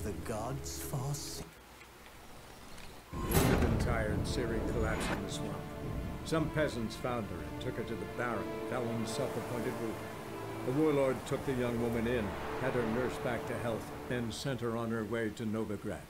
the gods forsake. Wounded and tired, Ciri collapsed in the swamp. Some peasants found her and took her to the Baron, Felon's self-appointed ruler. The warlord took the young woman in, had her nursed back to health, then sent her on her way to Novigrad.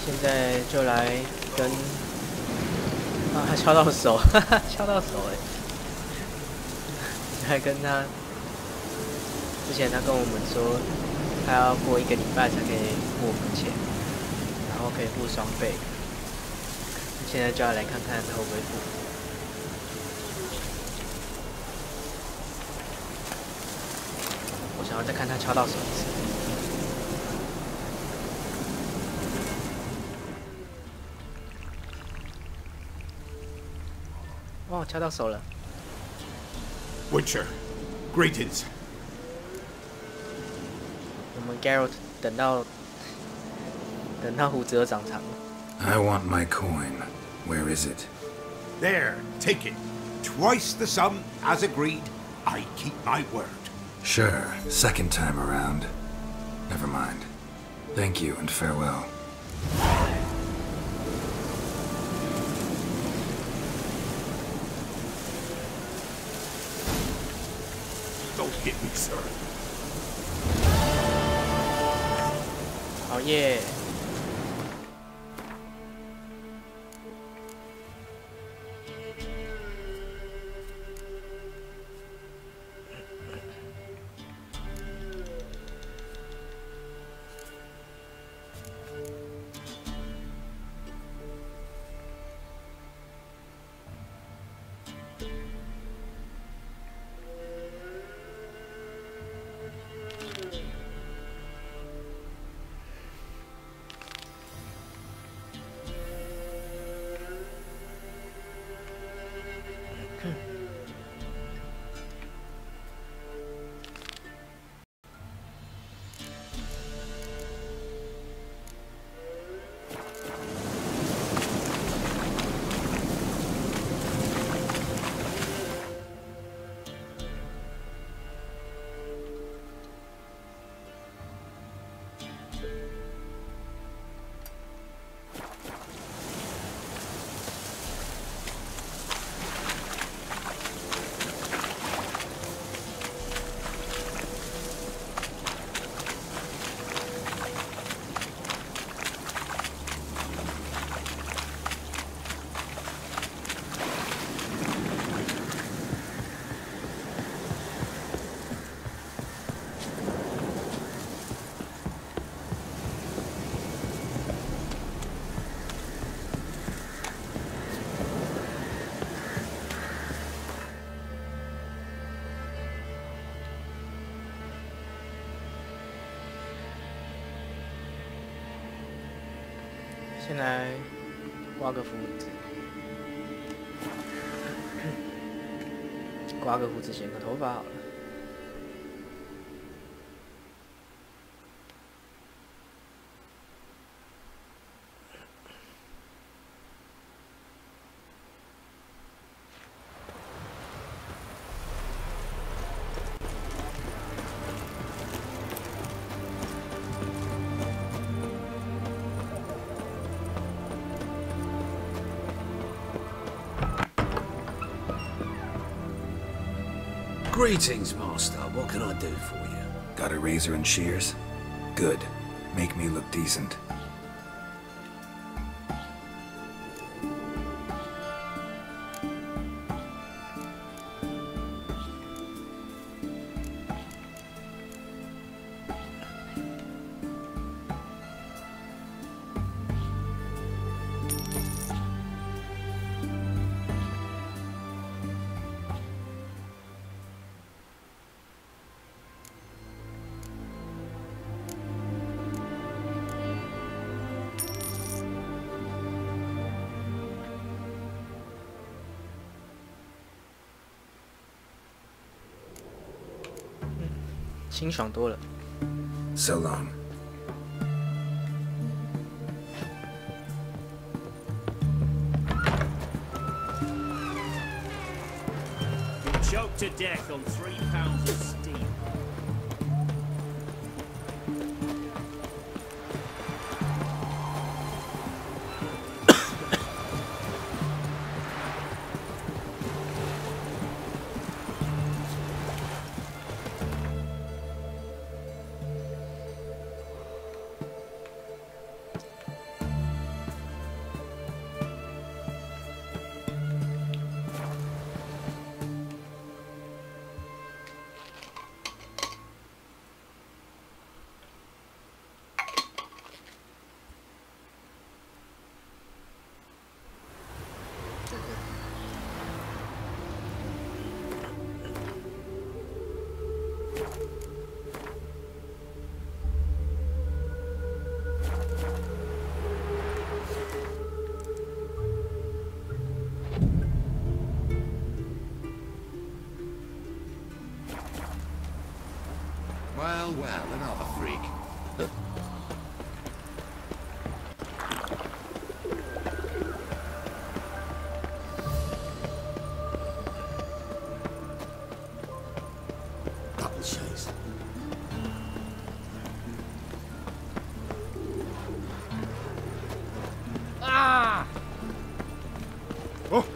现在就来跟他敲到手，哈哈，敲到手哎！来跟他，之前他跟我们说，他要过1个礼拜才可以付我们钱，然后可以付双倍。现在就要来看看他会不会付。我想要再看他敲到手一次。 哦，敲到手了。Witcher, greetings. 我们 Geralt 等到胡子都长长了。I want my coin. Where is it? There, take it. Twice the sum, as agreed. I keep my word. Sure, second time around. Never mind. Thank you and farewell. Don't hit me, sir. 好耶！先来刮个胡子，刮个胡子，剪个头发好了。Greetings, Master. What can I do for you? Got a razor and shears? Good. Make me look decent. 清爽多了。 So long. You're choked to death on 3 pounds of steam. Well, another freak. Double chase. Ah! Oh!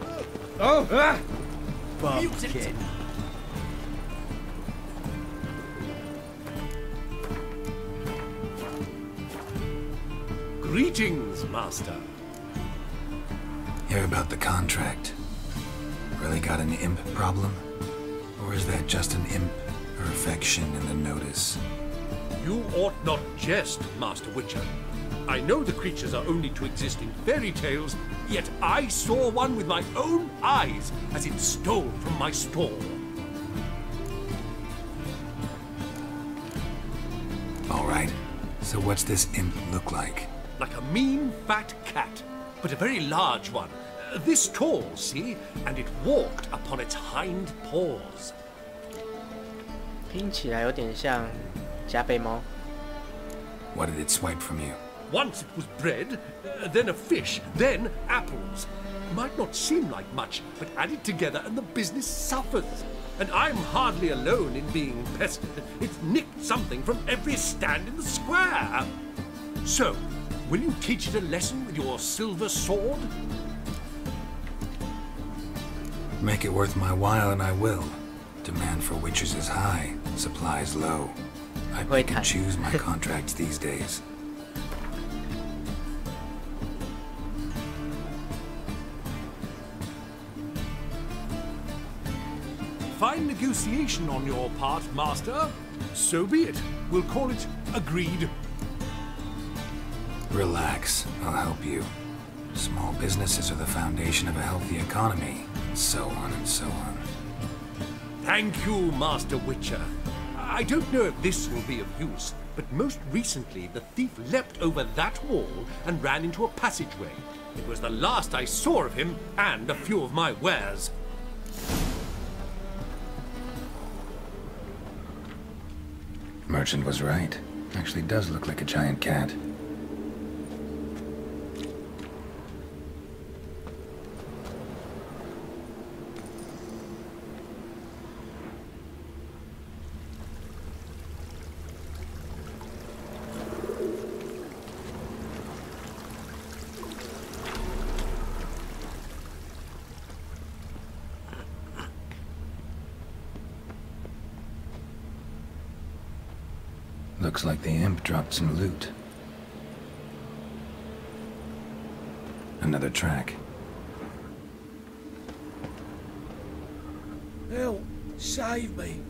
Oh! Ah! Bumpkin. Greetings, Master. Hear about the contract. Really got an imp problem? Or is that just an imp or affection in the notice? You ought not jest, Master Witcher. I know the creatures are only to exist in fairy tales, yet I saw one with my own eyes as it stole from my stall. All right. So what's this imp look like? Like a mean, fat cat, but a very large one. This tall, see? And it walked upon its hind paws. 听起来有点像加倍猫。 What did it swipe from you? Once it was bread, then a fish, then apples. Might not seem like much, but add it together and the business suffers. And I'm hardly alone in being pestered. It's nicked something from every stand in the square. So, will you teach it a lesson with your silver sword? Make it worth my while and I will. Demand for witches is high, supplies low. I pick and choose my contracts these days. Fine negotiation on your part, Master. So be it. We'll call it agreed. Relax, I'll help you. Small businesses are the foundation of a healthy economy, so on and so on. Thank you, Master Witcher. I don't know if this will be of use, but most recently the thief leapt over that wall and ran into a passageway. It was the last I saw of him and a few of my wares. Merchant was right. Actually does look like a giant cat. Looks like the imp dropped some loot. Another track. Help! Save me!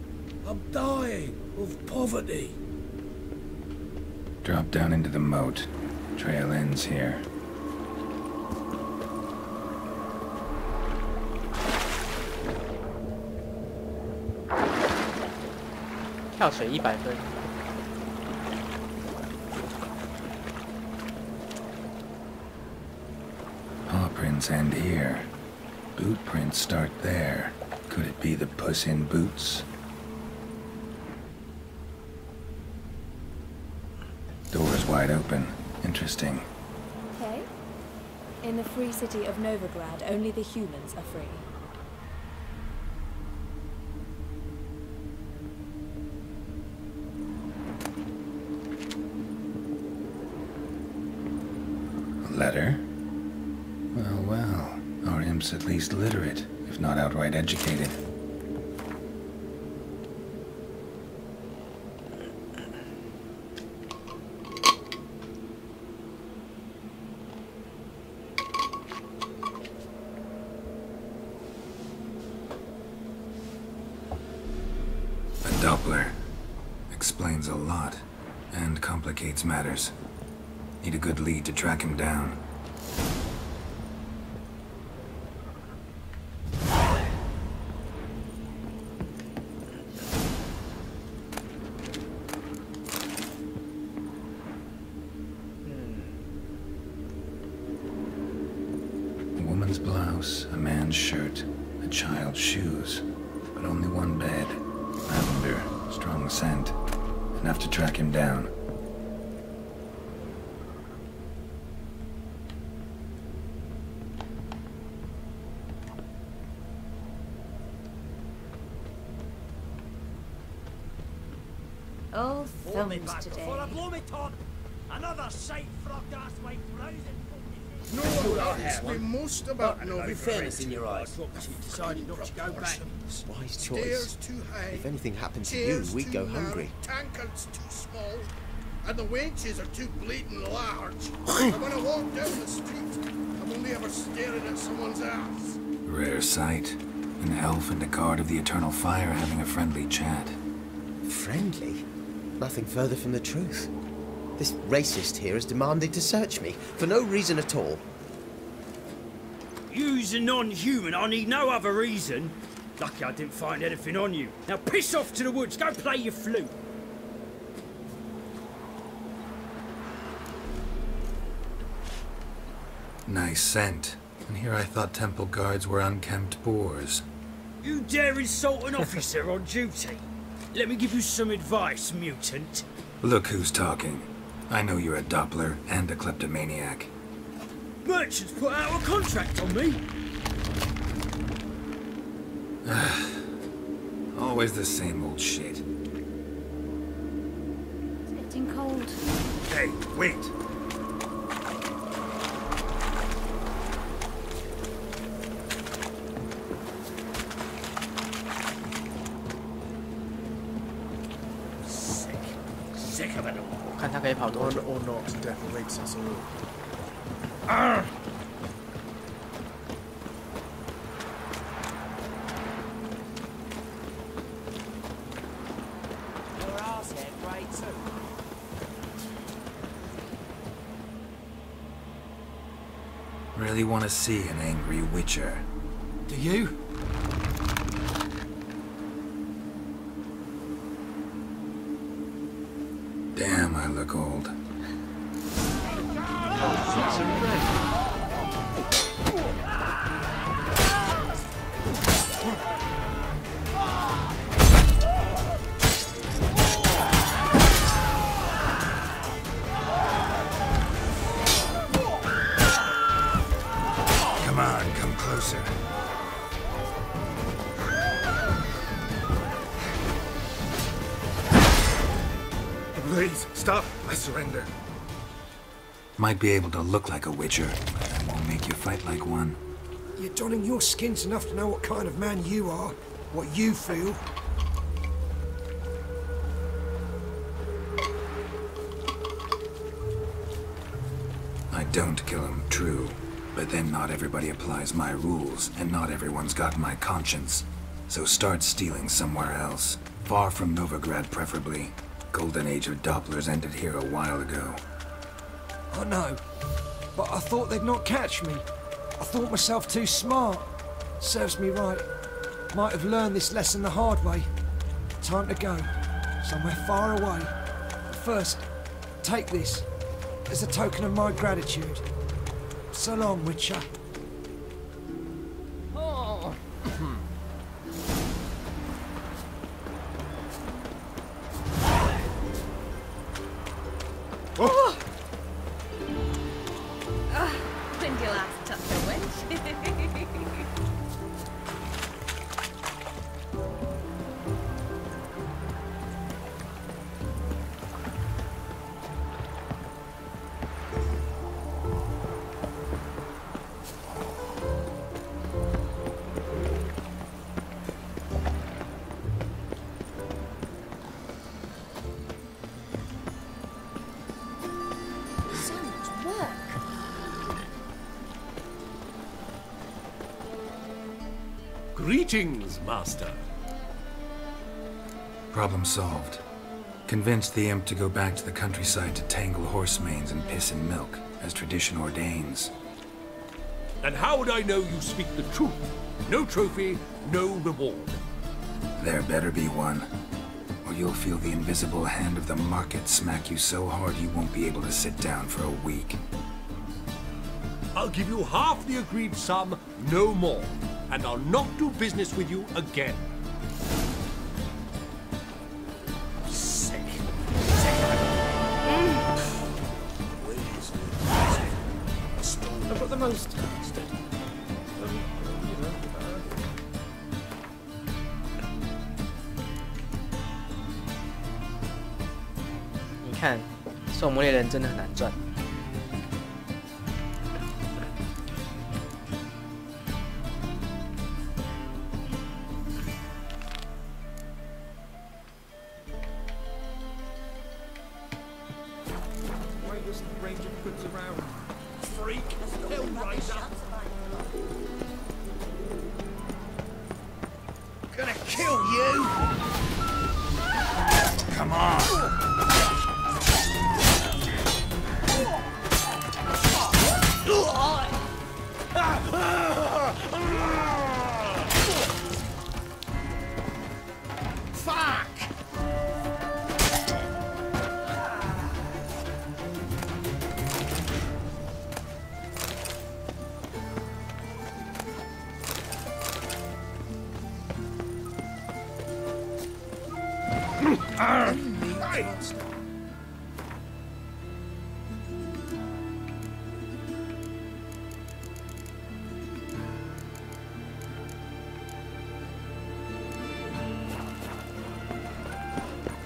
I'm dying of poverty. Drop down into the moat. Trail ends here.跳水100分。 Paw prints end here. Boot prints start there. Could it be the Puss in Boots? wide open. Interesting. Okay. In the free city of Novigrad, only the humans are free. A letter? Well, well. Our imp's at least literate, if not outright educated. Doppler. Explains a lot, and complicates matters. Need a good lead to track him down. A woman's blouse, a man's shirt, a child's shoes, but only one bed. Lavender, strong scent. Enough to track him down. Oh, thumbs today. Before I blow me top, another sight frogged ass white rousing. No one asked me most about Novigrad. Fairness in your eyes. You decided not to go back. Wise choice. Stairs too high. If anything happened to you, chairs we'd too go narrow, hungry. Tankards too small, and the wenches are too bleeding large. And when I walk down the street, I'm only ever staring at someone's ass. Rare sight. An elf and a guard of the Eternal Fire having a friendly chat. Friendly? Nothing further from the truth. This racist here is demanding to search me, for no reason at all. You's a non-human, I need no other reason. Lucky I didn't find anything on you. Now piss off to the woods, go play your flute. Nice scent. And here I thought temple guards were unkempt boors. You dare insult an officer on duty? Let me give you some advice, mutant. Look who's talking. I know you're a Doppler and a kleptomaniac. Merchants put out a contract on me. Always the same old shit. It's getting cold. Hey, wait! Sick of it all. 我看他可以跑多久。 or not, death awaits us all. Your ass head grey too. Really want to see an angry witcher. Do you? Damn, I look old. Come on, come closer. Please, stop. I surrender. Might be able to look like a witcher, but that won't make you fight like one. You're donning your skins enough to know what kind of man you are, what you feel. I don't kill him, true. But then not everybody applies my rules, and not everyone's got my conscience. So start stealing somewhere else. Far from Novigrad, preferably. Golden age of Dopplers ended here a while ago. I know, but I thought they'd not catch me. I thought myself too smart. Serves me right. Might have learned this lesson the hard way. Time to go. Somewhere far away. But first, take this. As a token of my gratitude. So long, Witcher.哦， Oh! Greetings, Master. Problem solved. Convinced the imp to go back to the countryside to tangle horse manes and piss in milk, as tradition ordains. And how would I know you speak the truth? No trophy, no reward. There better be one, or you'll feel the invisible hand of the market smack you so hard you won't be able to sit down for a week. I'll give you half the agreed sum, no more. And I'll not do business with you again. Sick. I've got the most...你看，狩魔猎人真的很难赚。Gonna kill you! Come on! Fuck!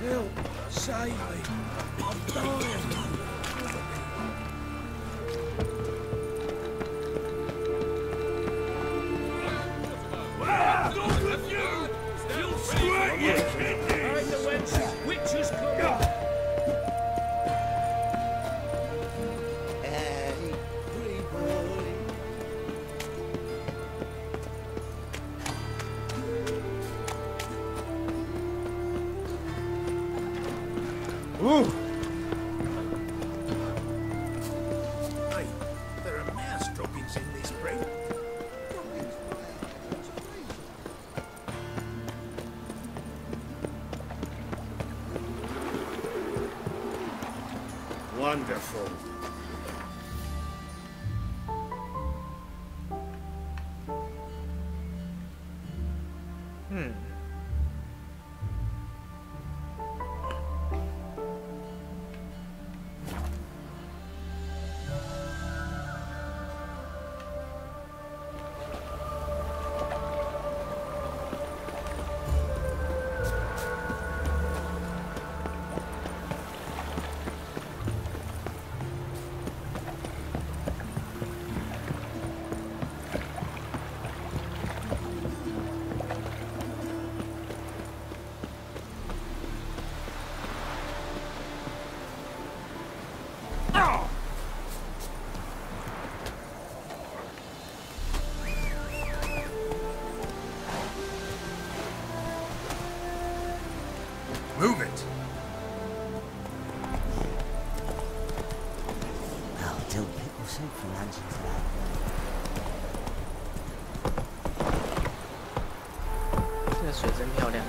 Help! Save me! I'm dying! Ooh. Hey, there are mouse droppings in this bread. Wonderful. Move it! Oh, dill pickle soup for lunch today. 这个水真漂亮。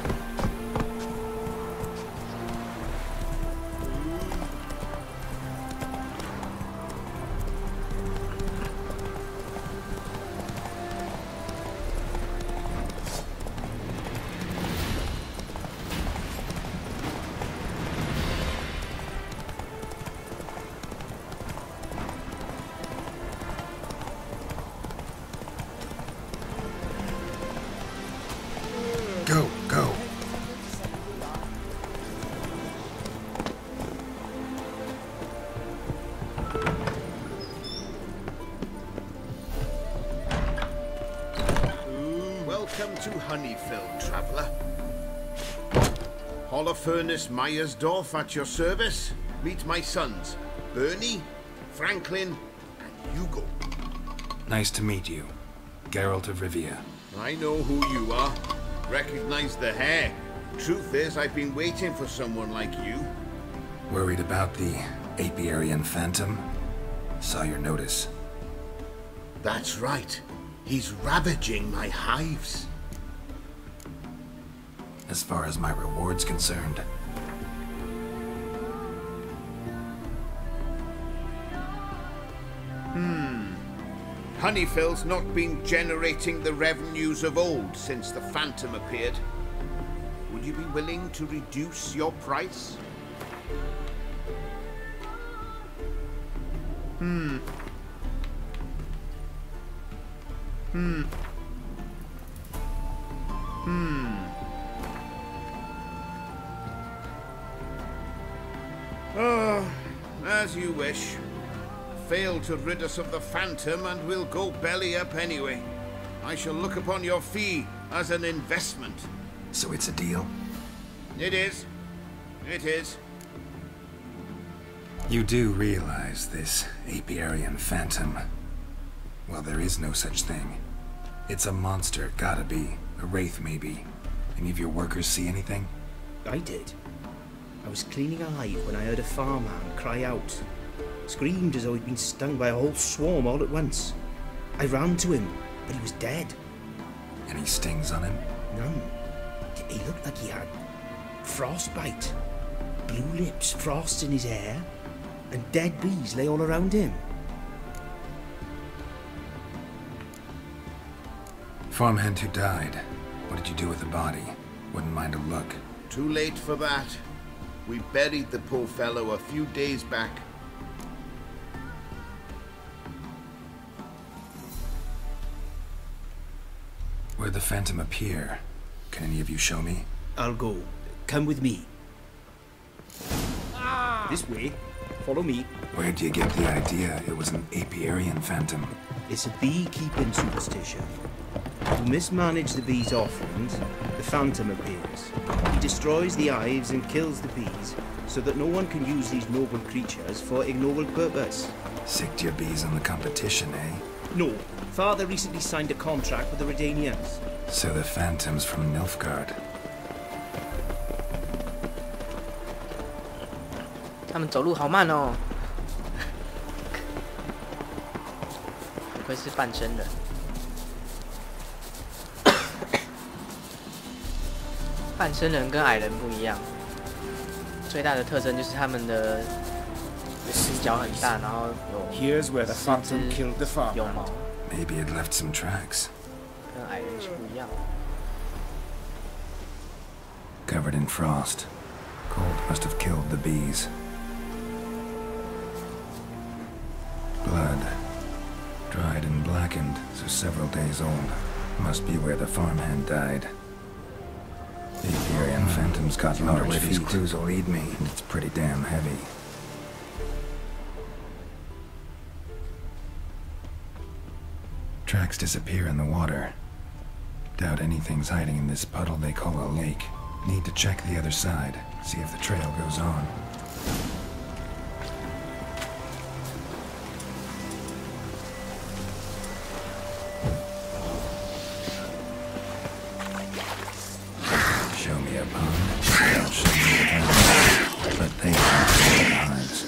Go, go. Welcome to Honeyfield, traveller. Holofernes Meyersdorf at your service. Meet my sons, Bernie, Franklin, and Hugo. Nice to meet you. Geralt of Rivia. I know who you are. Recognize the hair. Truth is, I've been waiting for someone like you. Worried about the apiarian phantom? Saw your notice. That's right. He's ravaging my hives. As far as my reward's concerned. Honeyfell's not been generating the revenues of old since the Phantom appeared. Would you be willing to reduce your price? Oh, as you wish. Fail to rid us of the Phantom and we'll go belly up anyway. I shall look upon your fee as an investment. So it's a deal? It is. It is. You do realize this apiarian phantom? Well, there is no such thing. It's a monster, gotta be. A wraith, maybe. Any of your workers see anything? I did. I was cleaning a hive when I heard a farmhand cry out. Screamed as though he'd been stung by a whole swarm all at once. I ran to him, but he was dead. Any stings on him? None. He looked like he had frostbite. Blue lips, frost in his hair, and dead bees lay all around him. Farmhand who died. What did you do with the body? Wouldn't mind a look. Too late for that. We buried the poor fellow a few days back. Where'd the Phantom appear? Can any of you show me? I'll go. Come with me. This way. Follow me. Where'd you get the idea it was an apiarian phantom? It's a beekeeping superstition. To mismanage the bees' offerings, the Phantom appears. He destroys the hives and kills the bees, so that no one can use these noble creatures for ignoble purpose. Sicked your bees on the competition, eh? No. Father recently signed a contract with the Redanians. So the Phantom's from Nilfgaard. 他们走路好慢哦，不愧是半身人。半身人跟矮人不一样，最大的特征就是他们的四脚很大，然后有四肢有毛。Maybe it left some tracks. 跟矮人是不一样。Covered in frost. Cold must have killed the bees. Blood. Dried and blackened, so several days old. Must be where the farmhand died. The apiarian phantom's got large feet. These crews will lead me, and it's pretty damn heavy. Tracks disappear in the water. Doubt anything's hiding in this puddle they call a lake. Need to check the other side, see if the trail goes on. Show me a pond, I'll show you a pond. But they can't see the hives.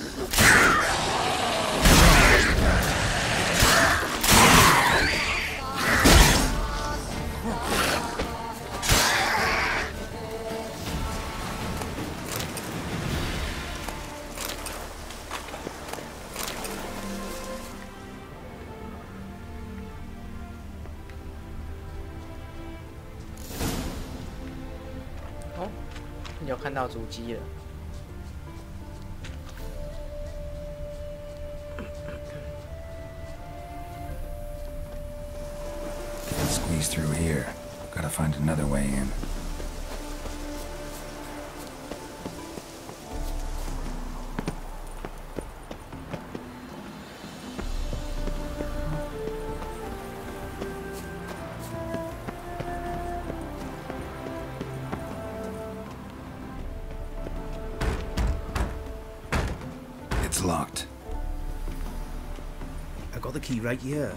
哦，有看到足迹了。Can't squeeze through here. Gotta find another way in. It's locked. I got the key right here.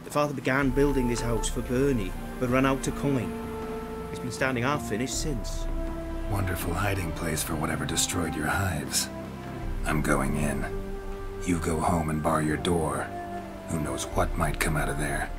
The father began building this house for Bernie. but ran out of coin. It's been standing half finished since. Wonderful hiding place for whatever destroyed your hives. I'm going in. You go home and bar your door. Who knows what might come out of there.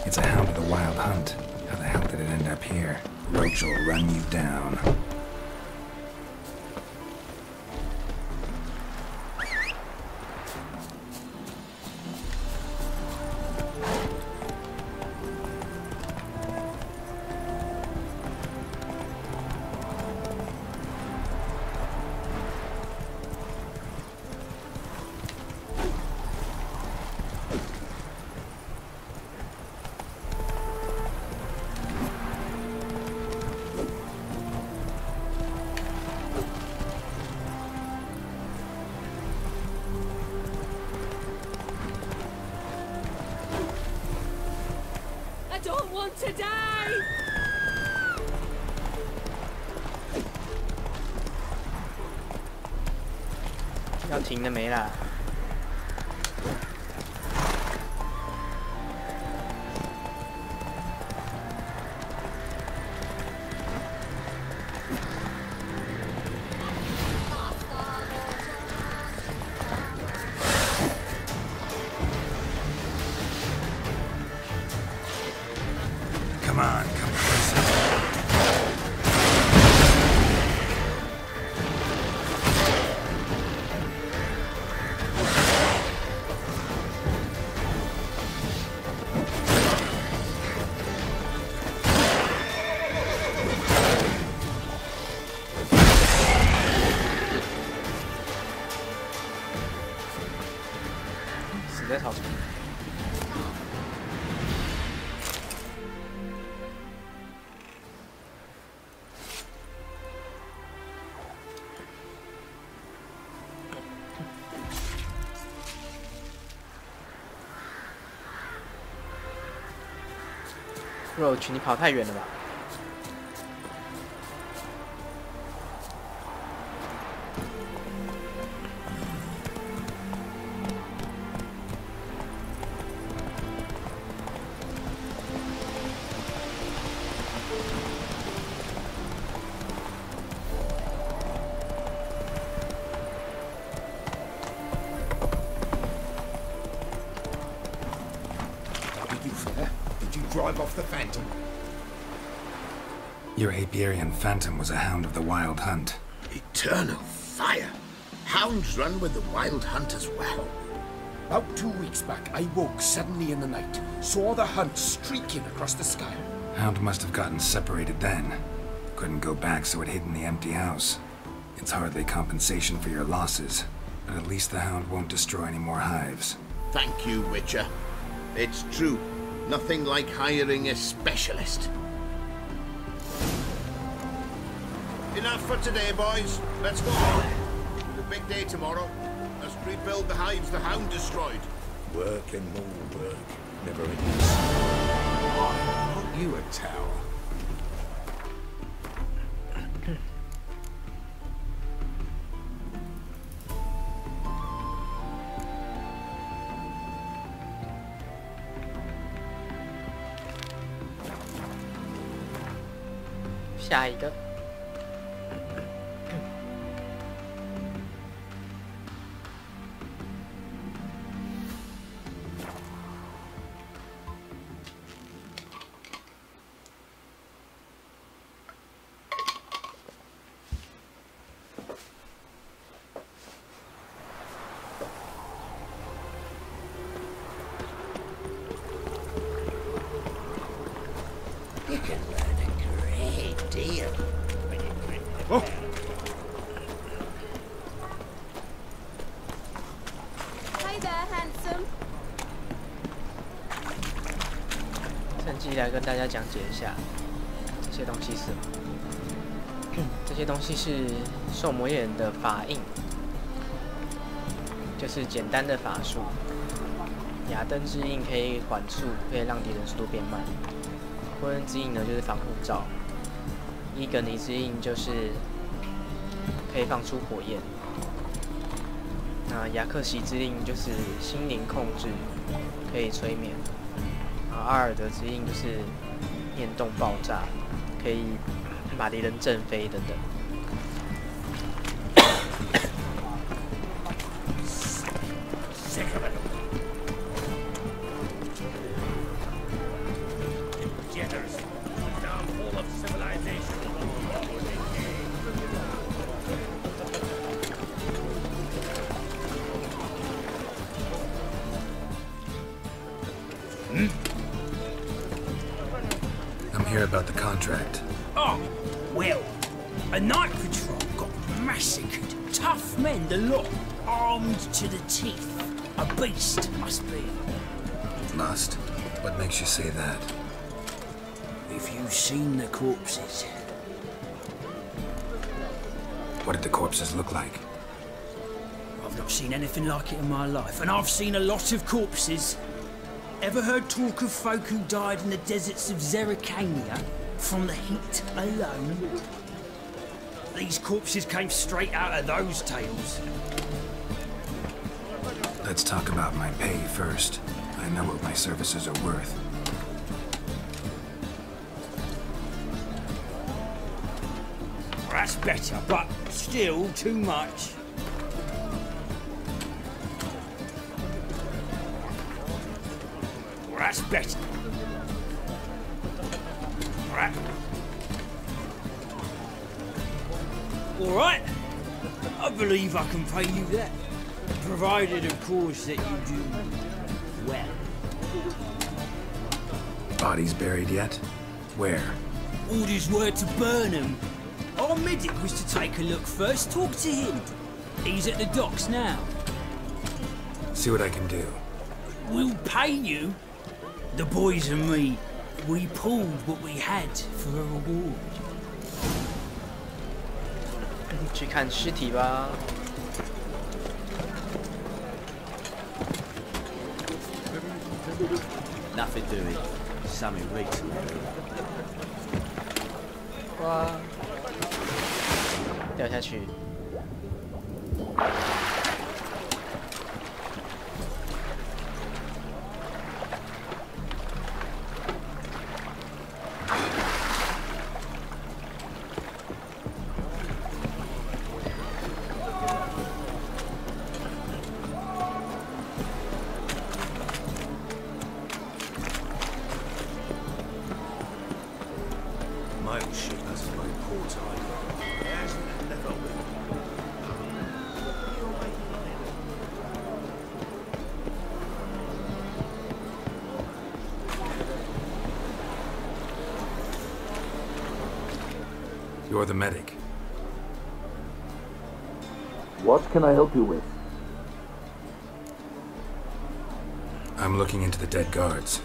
It's a hound of the wild hunt. How the hell did it end up here? Roach will run you down. I don't want to die! 要停了没啦？ Come on, come closer. Roach， 你跑太远了吧？Drive off the Phantom. Your Apiarian Phantom was a hound of the wild hunt. Eternal fire! Hounds run with the wild hunt as well. About 2 weeks back, I woke suddenly in the night, saw the hunt streaking across the sky. Hound must have gotten separated then. Couldn't go back, so it hid in the empty house. It's hardly compensation for your losses, but at least the hound won't destroy any more hives. Thank you, Witcher. It's true. Nothing like hiring a specialist. Enough for today, boys. Let's go home. It's a big day tomorrow. Let's rebuild the hives the hound destroyed. Work and more work. Never ends. Aren't you a towel? .下一个。You can learn a great deal when you bring them. Oh. Hey there, handsome. 机来跟大家讲解一下这些东西是什么。这些东西是受魔猎人的法印，就是简单的法术。雅登之印可以缓速，可以让敌人速度变慢。火刃之印呢就是防护罩。伊格尼之印就是可以放出火焰。那雅克西之印就是心灵控制，可以催眠。然后阿尔德之印就是念动爆炸，可以把敌人震飞等等。I'm here about the contract. Oh, well, a night patrol got massacred. Tough men, the lot, armed to the teeth. A beast, must be. Must? What makes you say that? If you've seen the corpses. What did the corpses look like? I've not seen anything like it in my life, and I've seen a lot of corpses. Ever heard talk of folk who died in the deserts of Zerrikania from the heat alone? These corpses came straight out of those tales. Let's talk about my pay first. I know what my services are worth. That's better, but still too much. That's better. Right. All right. I believe I can pay you that, provided, of course, that you do well. Bodies buried yet? Where? Orders were to burn them. Our medic was to take a look first. Talk to him. He's at the docks now. See what I can do. We'll pay you. The boys and me, we pulled what we had for a reward. 去看尸体吧。Nothing doing. Sammy Riggs. 哇！掉下去。You're the medic. What can I help you with? I'm looking into the dead guards.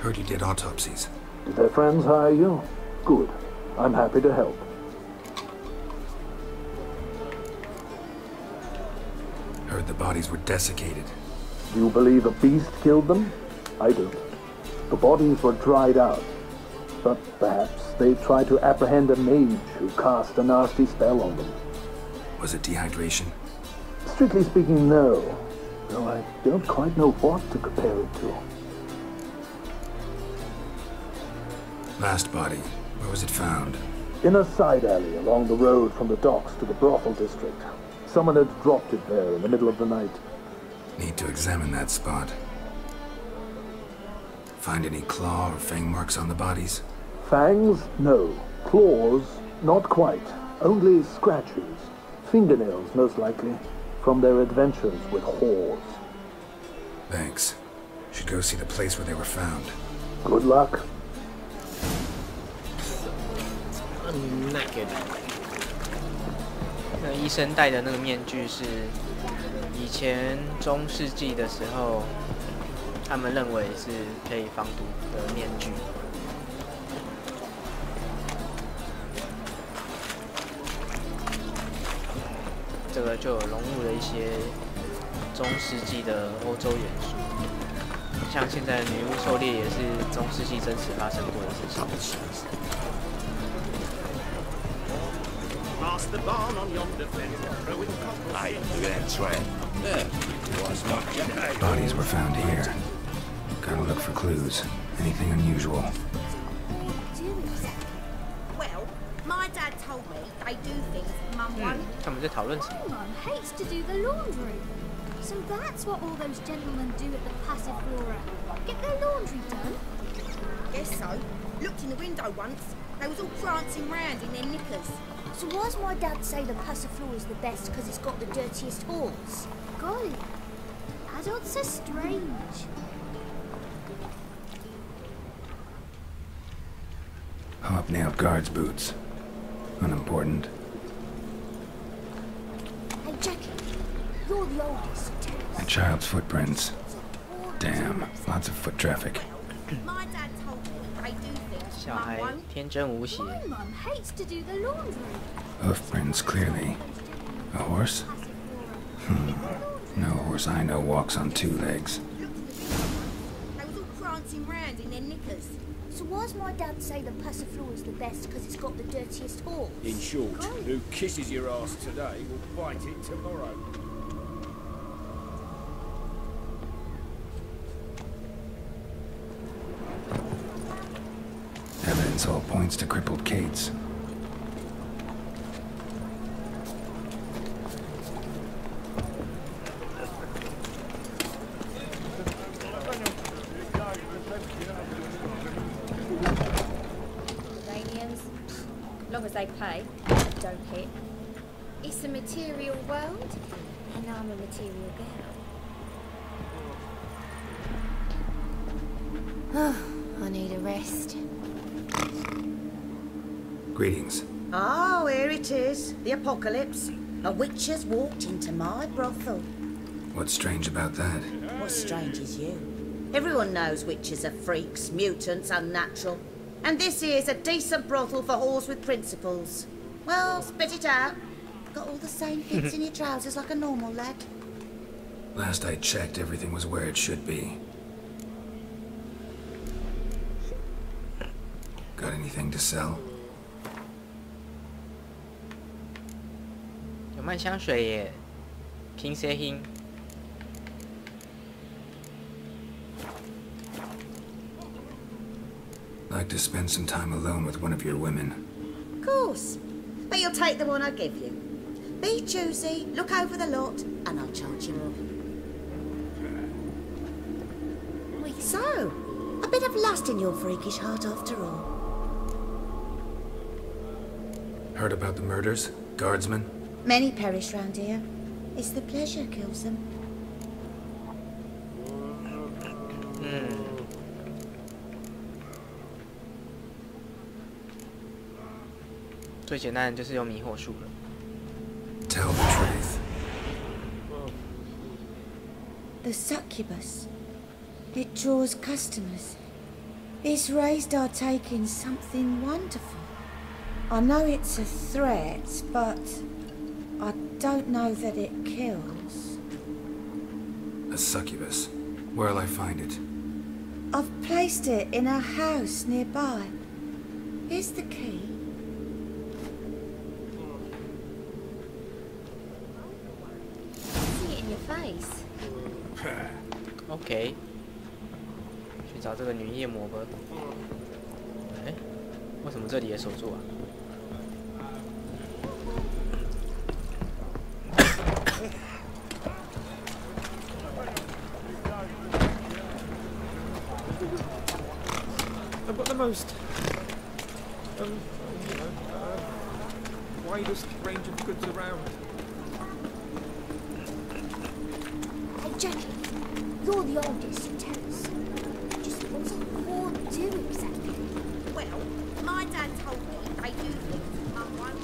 Heard you did autopsies. Did their friends hire you? Good. I'm happy to help. Heard the bodies were desiccated. Do you believe a beast killed them? I don't. The bodies were dried out. But perhaps they tried to apprehend a mage who cast a nasty spell on them. Was it dehydration? Strictly speaking, no. Though I don't quite know what to compare it to. Last body, where was it found? In a side alley along the road from the docks to the brothel district. Someone had dropped it there in the middle of the night. Need to examine that spot. Find any claw or fang marks on the bodies? Fangs? No. Claws? Not quite. Only scratches. Fingernails, most likely. From their adventures with whores. Thanks. Should go see the place where they were found. Good luck. Naked. 那医生戴的那个面具是以前中世纪的时候，他们认为是可以防毒的面具。个就有融入了一些中世纪的欧洲元素，像现在女巫狩猎也是中世纪真实发生过的事情。Bodies were found here. Gotta look for clues. Anything unusual? Well, my dad told me they do things Mum won't. 他们在讨论什么 My mum hates to do the laundry. So that's what all those gentlemen do at the Passiflora. Get their laundry done? Guess so. Looked in the window once. They was all prancing round in their knickers. So why's my dad say the Passiflora's the best because it's got the dirtiest halls? Golly, adults are strange. Hobnailed guards' boots. Unimportant. Hey, Jackie, you're the oldest. A child's footprints. Damn, lots of foot traffic. My dad told me they do things 小 Mum 孩 won't. 天真无邪。 My mum hates to do the laundry. Hoofprints, clearly. A horse? No horse I know walks on two legs. They was all prancing round in their knickers. So why's my dad say the Passiflora's the best because it's got the dirtiest halls? In short, who kisses your ass today will bite it tomorrow. Evidence all points to crippled Kate's. Iranians, as long as they pay, don't hit. It's a material world, and I'm a material girl. I need a rest. Greetings. Oh, here it is. The apocalypse. A witch has walked into my brothel. What's strange about that? What's strange is you. Everyone knows witches are freaks, mutants, unnatural. And this here's a decent brothel for whores with principles. Well, spit it out. Got all the same bits in your trousers like a normal lad. Last I checked, everything was where it should be. Got anything to sell? 有卖香水耶，拼谁拼？ Like to spend some time alone with one of your women. Of course. But you'll take the one I give you. Be choosy, look over the lot, and I'll charge you more. So, a bit of lust in your freakish heart after all. Heard about the murders? Guardsmen? Many perish round here. It's the pleasure kills them. 最简单的就是用迷惑术了。 Tell the truth. The succubus. It draws customers. Its raised are taking something wonderful. I know it's a threat, but I don't know that it kills. A succubus. Where'll I find it? I've placed it in a house nearby. Here's the key. See it in your face. OK， 去找这个女夜魔吧。哎，为什么这里也守住啊？ I've got the most, widest range of goods around. Hey, Jackie, you're the oldest, so tell us. Just what's a whore do exactly? Well, my dad told me they do things Mum won't.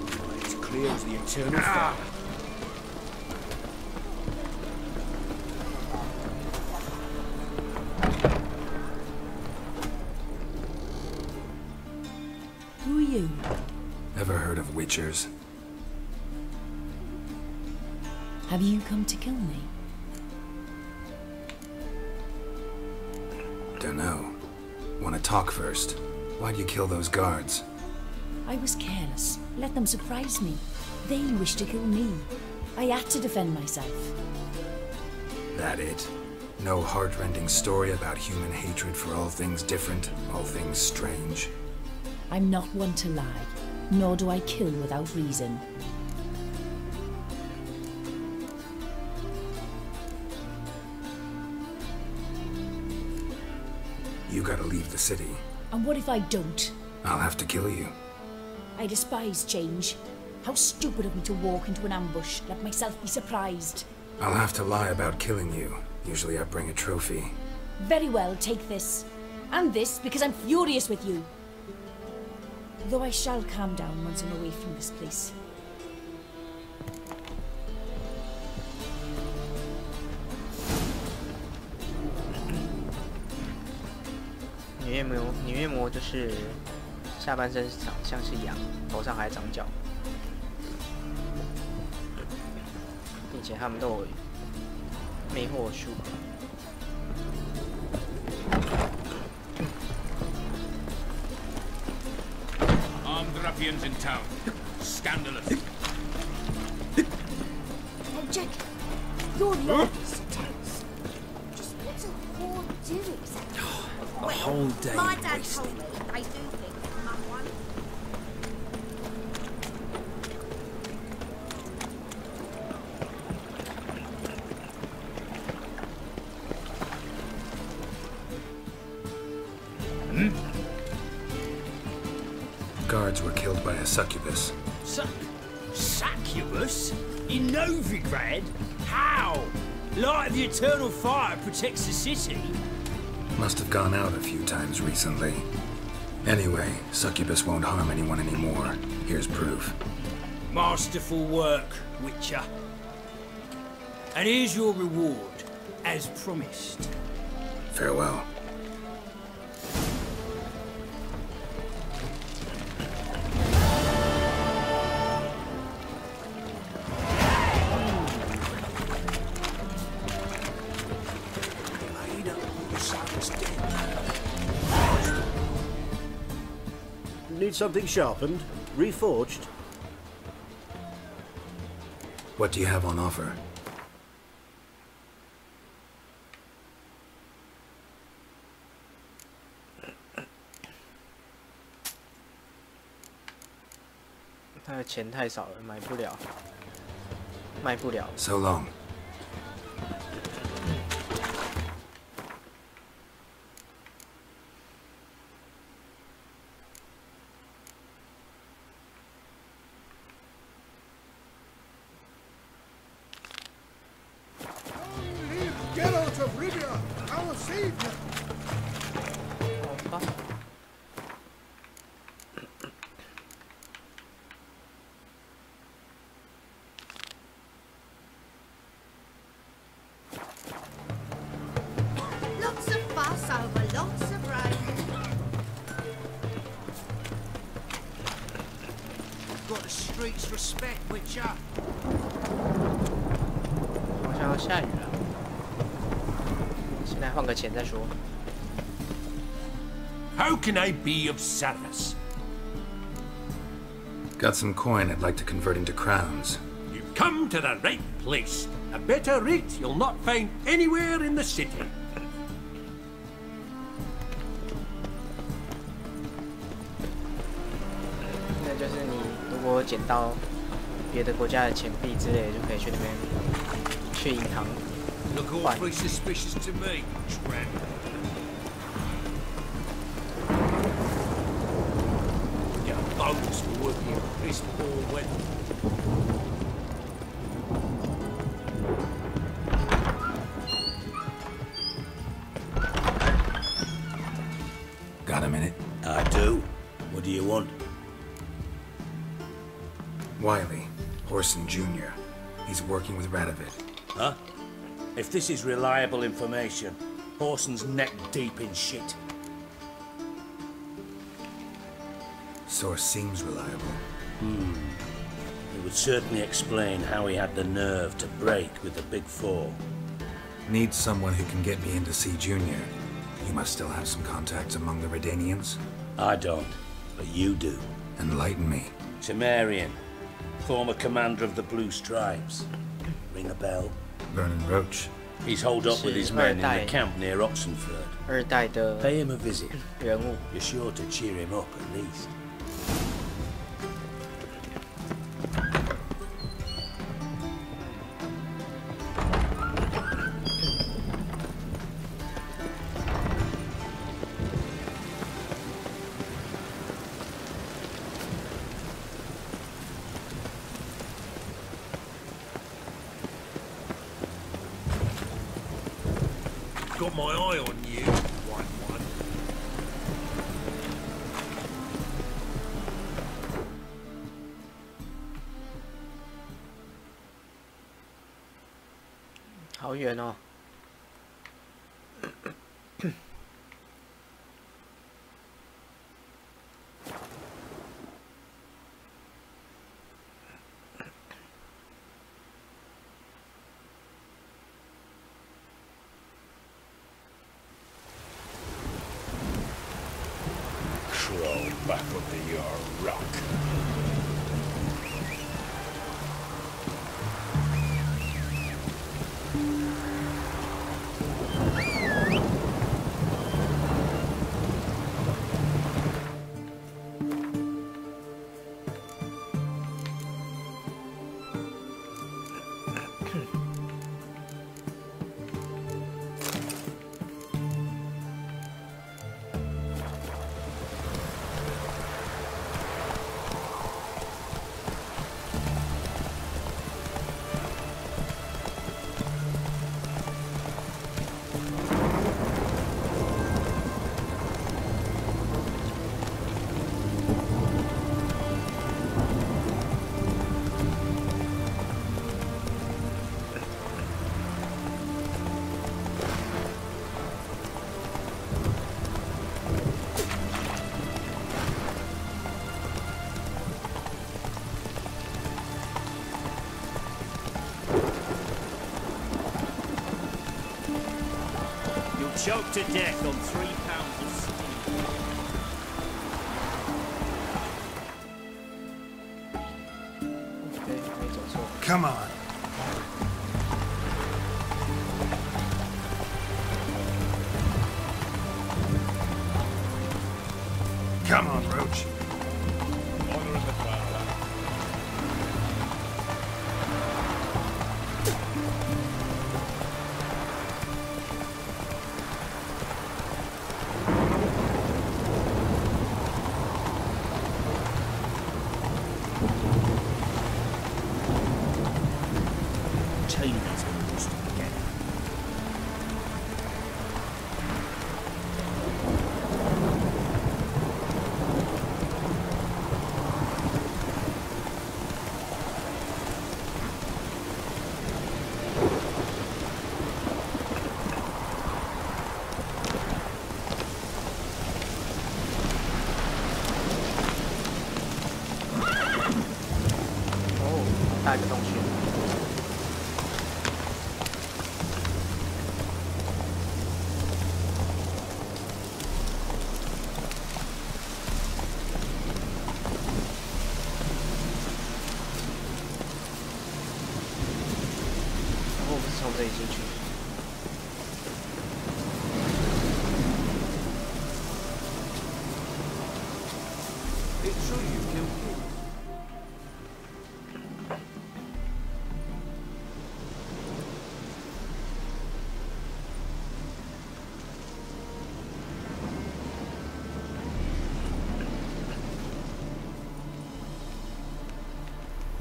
It's clear as the eternal fire. Who are you? Ever heard of witchers? Have you come to kill me? Dunno. Wanna talk first? Why'd you kill those guards? I was careless. Let them surprise me. They wished to kill me. I had to defend myself. That it? No heart-rending story about human hatred for all things different, all things strange? I'm not one to lie, nor do I kill without reason. You gotta leave the city. And what if I don't? I'll have to kill you. I despise change. How stupid of me to walk into an ambush, let myself be surprised. I'll have to lie about killing you. Usually I bring a trophy. Very well, take this. And this, because I'm furious with you. Though I shall calm down once I'm away from this place.女面魔就是下半身长像是羊，头上还长角，并且他们都有魅惑术。Armed ruffians in town. Scandalous. Hey, Jack, you're the obvious attacks. Just what's a whore do exactly? A whole day My dad wasted. told me they do things, Mum won't. Guards were killed by a succubus. Succubus? In Novigrad? How? Light of the eternal fire protects the city? Must have gone out a few times recently. Anyway, succubus won't harm anyone anymore. Here's proof. Masterful work, Witcher. And here's your reward, as promised. Farewell. Need something sharpened? Reforged? What do you have on offer?他的钱太少了，买不了，卖不了。 So long. Get out of Rivia! Our savior! Lots of fuss over lots of rain. Got the streets respect, Witcher. 好像要下雨了，现在换个钱再说。 How can I be of service? Got some coin I'd like to convert into crowns. You've come to the right place. A better rate you'll not find anywhere in the city. 那就是你如果捡到别的国家的钱币之类的，就可以去那边去银行 Look 换。 awfully suspicious to me, tramp. Your bones for working this poor weather. Got a minute? I do. What do you want? Wiley, Horson Jr. He's working with Radovid. Huh? If this is reliable information, Horson's neck deep in shit. Source seems reliable. It would certainly explain how he had the nerve to break with the Big Four. Need someone who can get me in to see Junior. You must still have some contacts among the Redanians? I don't, but you do. Enlighten me. Temerian, former commander of the Blue Stripes. Ring a bell? Vernon Roach. He's holed up with his men in the camp near Oxenford. Pay him a visit. You're sure to cheer him up at least. Got my eye on you, white one. Hảo远哦。Crawl back under your rock. Choked to death on 3 pounds of steam. Come on. Come on, Roach.大一个洞穴。然后我们是从这里进去。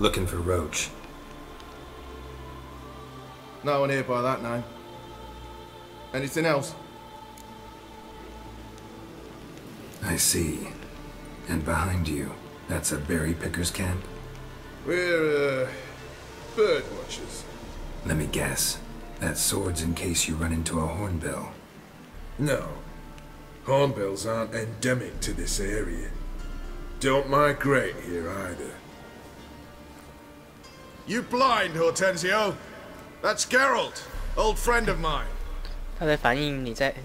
Looking for Roach. No one here by that name. Anything else? I see. And behind you, that's a berry picker's camp? We're, bird watchers. Let me guess. That sword's in case you run into a hornbill. No. Hornbills aren't endemic to this area. Don't migrate here either. You blind, Hortensio? That's Geralt, old friend of mine. 它的反应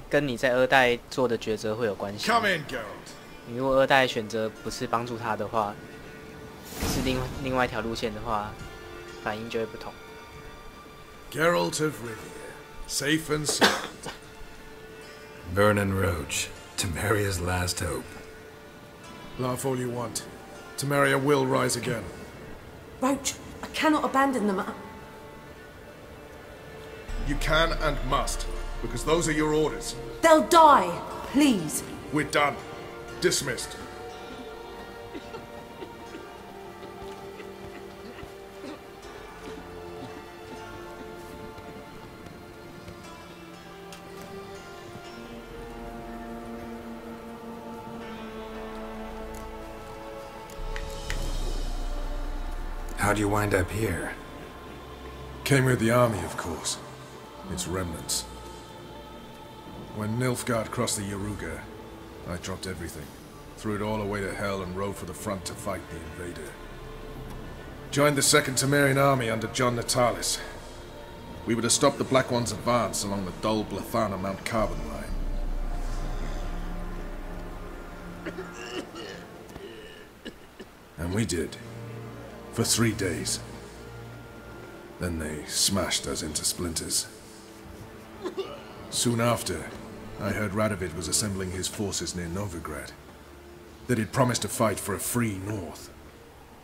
跟你在2代做的抉择会有关系。Come in, Geralt. 你如果2代选择不是帮助他的话，是另外一条路线的话，反应就会不同。Geralt of Rivia, safe and sound. Vernon Roach, Temeria's last hope. Laugh all you want. Temeria will rise again. Roach, I cannot abandon them. You can and must, because those are your orders. They'll die, please. We're done. Dismissed. How'd you wind up here? Came with the army, of course. Its remnants. When Nilfgaard crossed the Yaruga, I dropped everything, threw it all away to hell and rode for the front to fight the invader. Joined the 2nd Temerian army under John Natalis. We were to stop the Black One's advance along the Dol Blathana Mount Carbon line. And we did. For 3 days. Then they smashed us into splinters. Soon after, I heard Radovid was assembling his forces near Novigrad. That he'd promised to fight for a free north.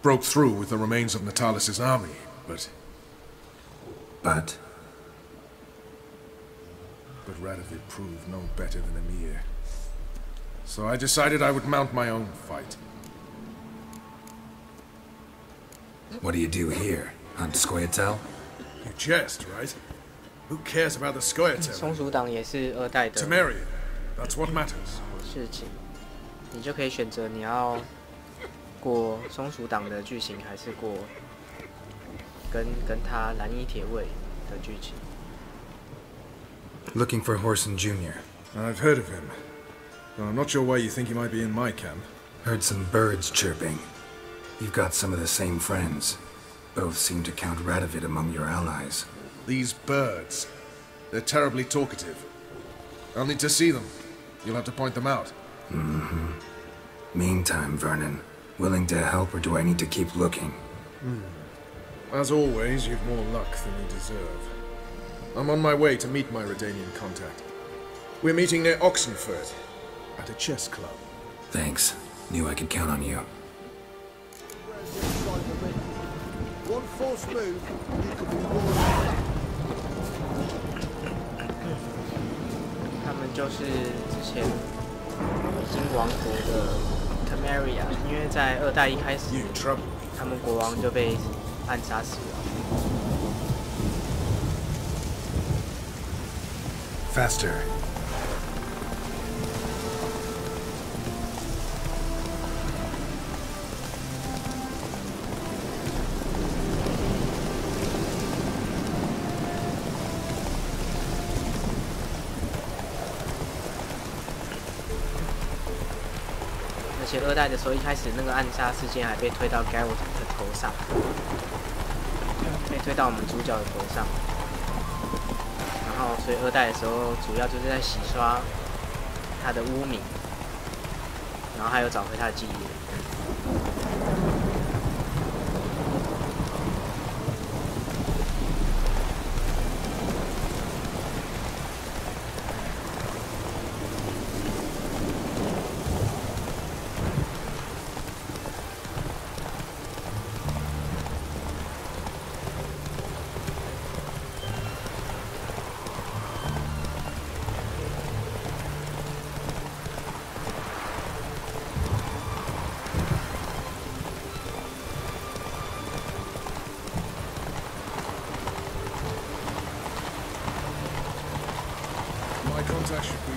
Broke through with the remains of Natalis' army, but... But Radovid proved no better than Emir. So I decided I would mount my own fight. what do you do here? Hunt Scoia'tael? You jest, right? Who cares about the Scoia'tael? 松鼠党也是2代的 Temeria, that's what matters. 事情，你就可以选择你要过松鼠党的剧情，还是过跟他蓝衣铁卫的剧情。Looking for Horson Jr. I've heard of him. But I'm not sure why you think he might be in my camp. Heard some birds chirping. You've got some of the same friends. Both seem to count Radovid among your allies. These birds. They're terribly talkative. I'll need to see them. You'll have to point them out. Mm-hmm. Meantime, Vernon, willing to help or do I need to keep looking? As always, you've more luck than you deserve. I'm on my way to meet my Redanian contact. We're meeting near Oxenford, at a chess club. Thanks. Knew I could count on you. One false move, you could be warned. 他们就是之前已经亡国的 Temeria， 因为在2代一开始，他们国王就被暗杀死亡。Faster.而且2代的时候，一开始那个暗杀事件还被推到 Geralt 的头上，被推到我们主角的头上。然后，所以2代的时候，主要就是在洗刷他的污名，然后还有找回他的记忆。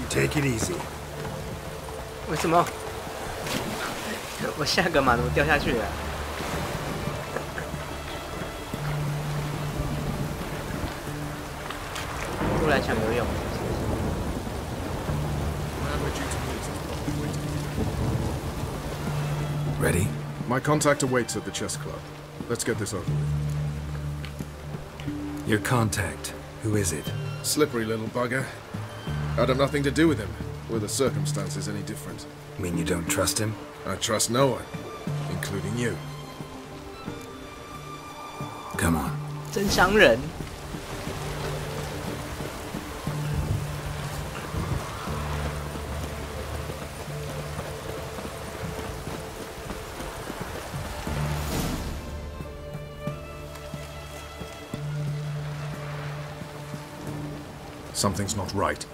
Take it easy. 为什么？我下个马怎么掉下去了？突然想游泳。Ready? My contact awaits at the chess club. Let's get this over with. Your contact, who is it? Slippery little bugger. I'd have nothing to do with him. Were the circumstances any different? Mean you don't trust him? I trust no one, including you. Come on. 真伤人。Something's not right.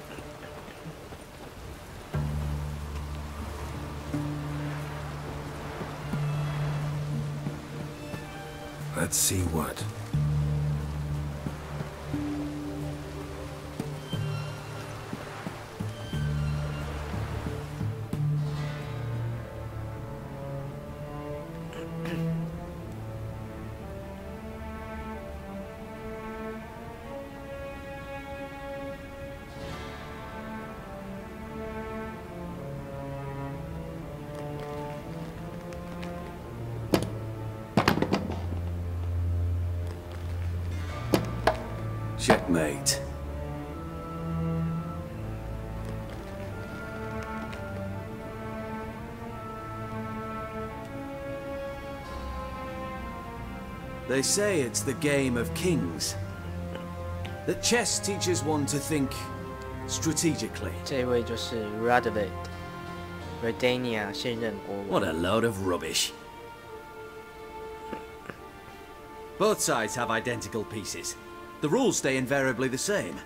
Let's see what. Checkmate. They say it's the game of kings. That chess teaches one to think strategically. 这位就是 Radoved, Redania 现任国王。 What a load of rubbish. Both sides have identical pieces. The rules stay invariably the same.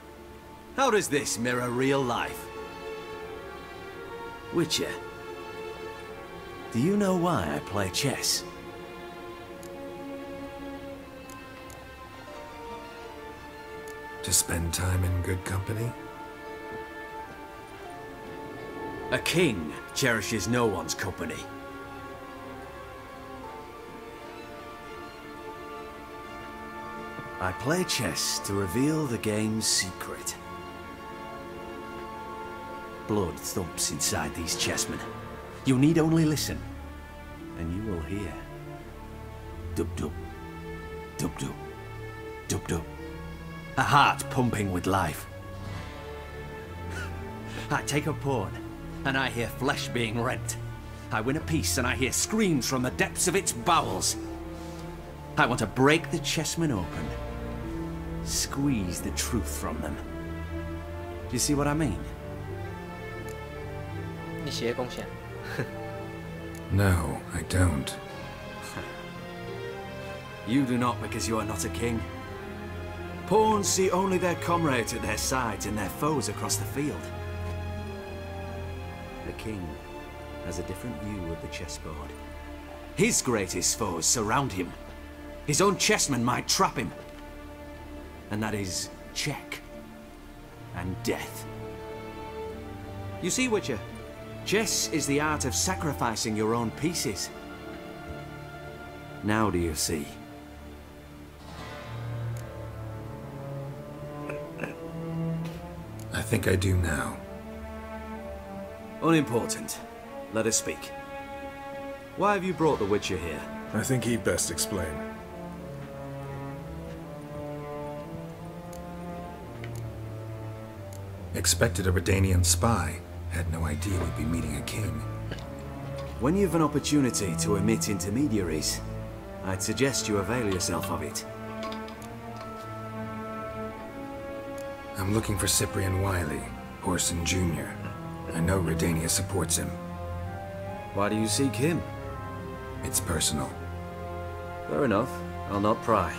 How does this mirror real life? Witcher, do you know why I play chess? To spend time in good company? A king cherishes no one's company. I play chess to reveal the game's secret. Blood thumps inside these chessmen. You need only listen, and you will hear. Dub-dub, dub-dub, dub-dub. A heart pumping with life. I take a pawn, and I hear flesh being rent. I win a piece, and I hear screams from the depths of its bowels. I want to break the chessmen open. Squeeze the truth from them. Do you see what I mean? No, I don't. You do not because you are not a king. Pawns see only their comrades at their sides and their foes across the field. The king has a different view of the chessboard. His greatest foes surround him. His own chessmen might trap him. And that is check and death. You see, Witcher, chess is the art of sacrificing your own pieces. Now do you see? I think I do now. Unimportant. Let us speak. Why have you brought the Witcher here? I think he'd best explain. Expected a Redanian spy. Had no idea we'd be meeting a king. When you've an opportunity to omit intermediaries, I'd suggest you avail yourself of it. I'm looking for Cyprian Wiley, Orson Jr. I know Redania supports him. Why do you seek him? It's personal. Fair enough. I'll not pry.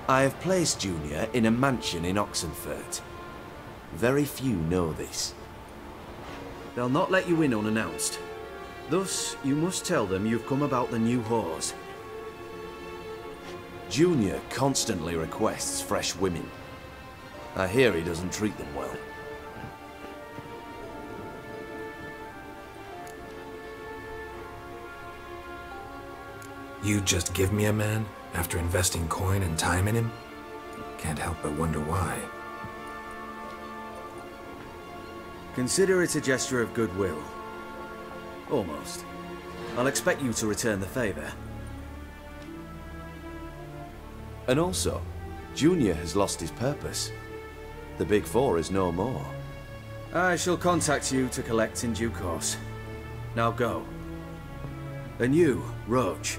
I have placed Junior in a mansion in Oxenfurt. Very few know this. They'll not let you in unannounced. Thus, you must tell them you've come about the new whores. Junior constantly requests fresh women. I hear he doesn't treat them well. You just give me a man after investing coin and time in him? Can't help but wonder why. Consider it a gesture of goodwill. Almost. I'll expect you to return the favor. And also, Junior has lost his purpose. The Big Four is no more. I shall contact you to collect in due course. Now go. And you, Roach.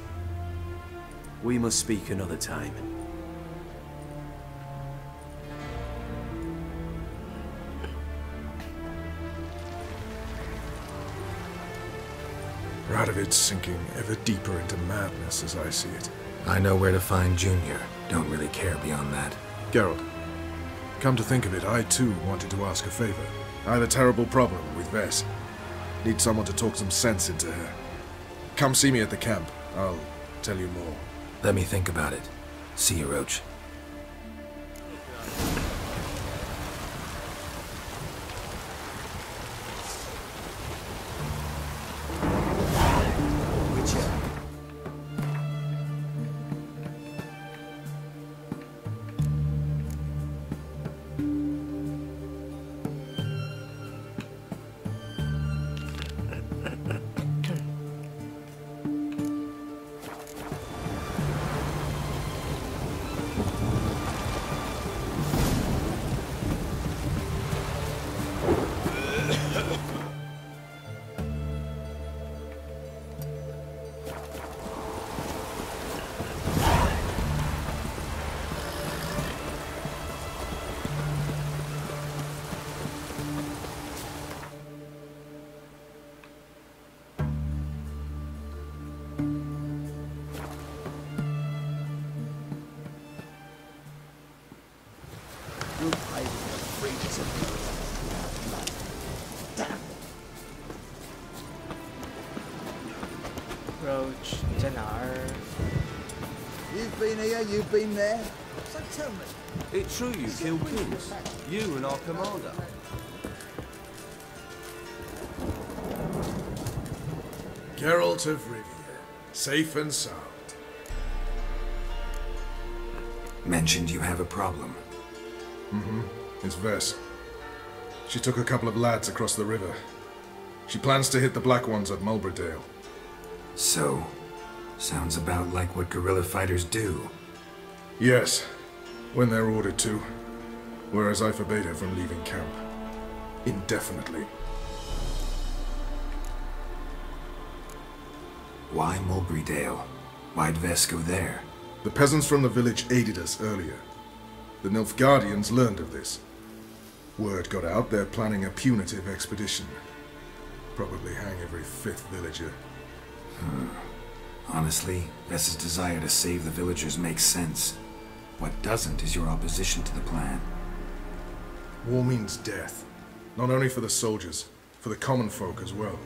We must speak another time. Radovid's sinking ever deeper into madness as I see it. I know where to find Junior. Don't really care beyond that. Geralt, come to think of it, I too wanted to ask a favor. I have a terrible problem with Vess. Need someone to talk some sense into her. Come see me at the camp. I'll tell you more. Let me think about it. See you, Roach. Roach, 你在哪儿 You've been here, you've been there. So tell me. It's true you killed kings. You and our commander. Geralt of Rivia, safe and sound. Mentioned you have a problem. Mm-hmm. It's Vess. She took a couple of lads across the river. She plans to hit the Black Ones at Mulbridale. So, sounds about like what guerrilla fighters do. Yes, when they're ordered to. Whereas I forbade her from leaving camp. Indefinitely. Why Mulbridale? Why'd Vess go there? The peasants from the village aided us earlier. The Nilfgaardians learned of this. Word got out they're planning a punitive expedition. Probably hang every fifth villager. Honestly, Vess's desire to save the villagers makes sense. What doesn't is your opposition to the plan. War means death. Not only for the soldiers, for the common folk as well.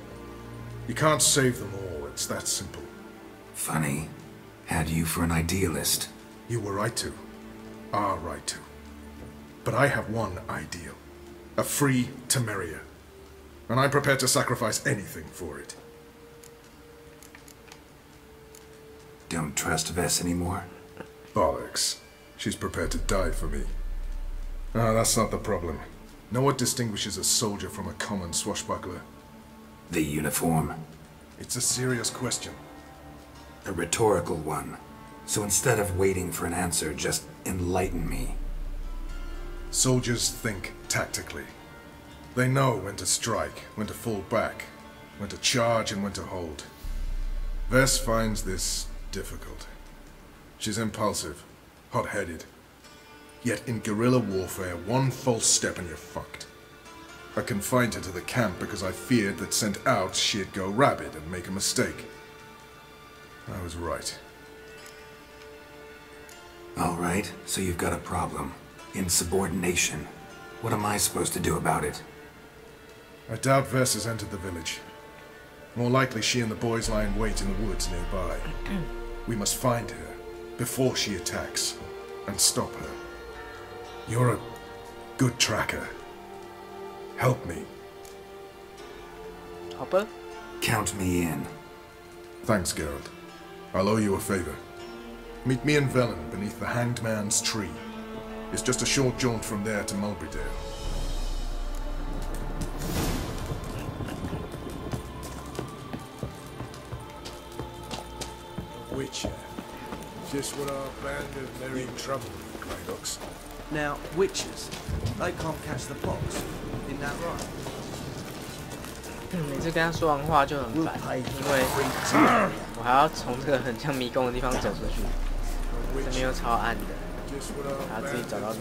You can't save them all, it's that simple. Funny. Had you for an idealist. You were right to. Are right to. But I have one ideal. A free Temeria. And I'm prepared to sacrifice anything for it. Don't trust Vess anymore? Bollocks. She's prepared to die for me. Ah, that's not the problem. Know what distinguishes a soldier from a common swashbuckler? The uniform. It's a serious question. A rhetorical one. So instead of waiting for an answer, just enlighten me. Soldiers think tactically. They know when to strike, when to fall back, when to charge and when to hold. Vess finds this difficult. She's impulsive, hot-headed. Yet in guerrilla warfare, one false step and you're fucked. I confined her to the camp because I feared that sent out she'd go rabid and make a mistake. I was right. All right, so you've got a problem. Insubordination. What am I supposed to do about it? I doubt Vess has entered the village. More likely she and the boys lie in wait in the woods nearby. We must find her before she attacks and stop her. You're a good tracker. Help me. Hopper? Count me in. Thanks, Geralt. I'll owe you a favor. Meet me in Velen beneath the Hanged Man's tree. It's just a short jaunt from there to Mulbridale. Witcher. Just what our band of merry in trouble, Clayhooks. Now, witches, they can't catch the pox. Isn't that right? 每次跟他说完话就很烦，因为我还要从这个很像迷宫的地方走出去，这边又超暗的，还要自己找到路。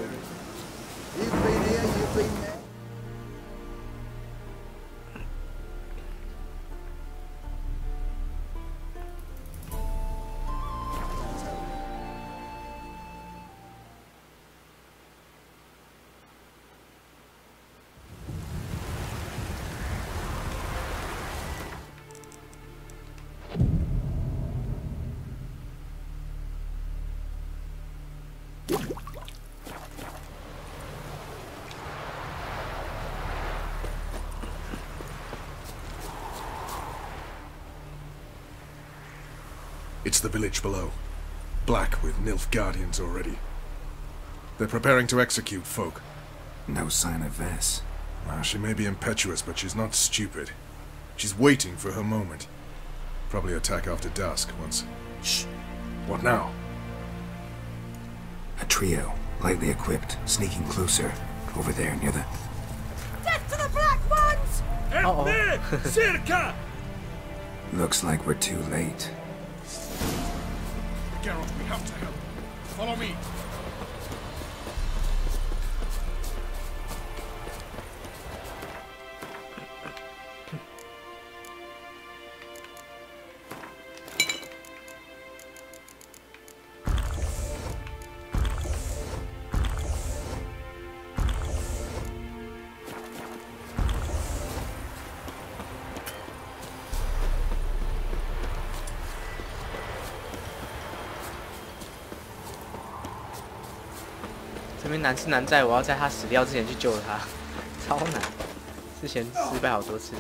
It's the village below. Black with Nilfgaardians already. They're preparing to execute folk. No sign of Vess. Well, she may be impetuous, but she's not stupid. She's waiting for her moment. Probably attack after dusk once... Shh! What now? A trio, lightly equipped, sneaking closer. Over there, near the... Death to the black ones! Circa! Looks like we're too late. Geralt, we have to help. Follow me.这边难是难在我要在他死掉之前去救他，超难，之前失败好多次。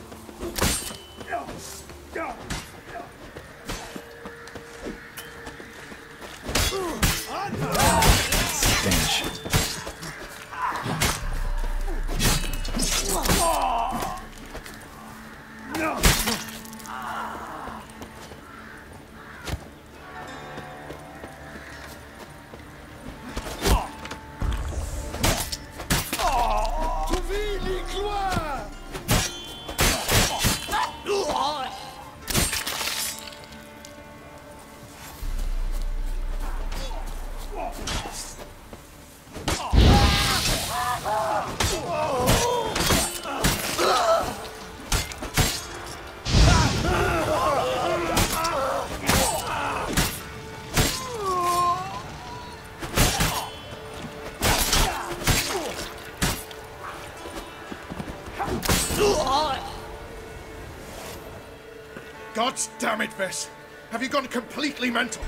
God damn it, Vess! Have you gone completely mental?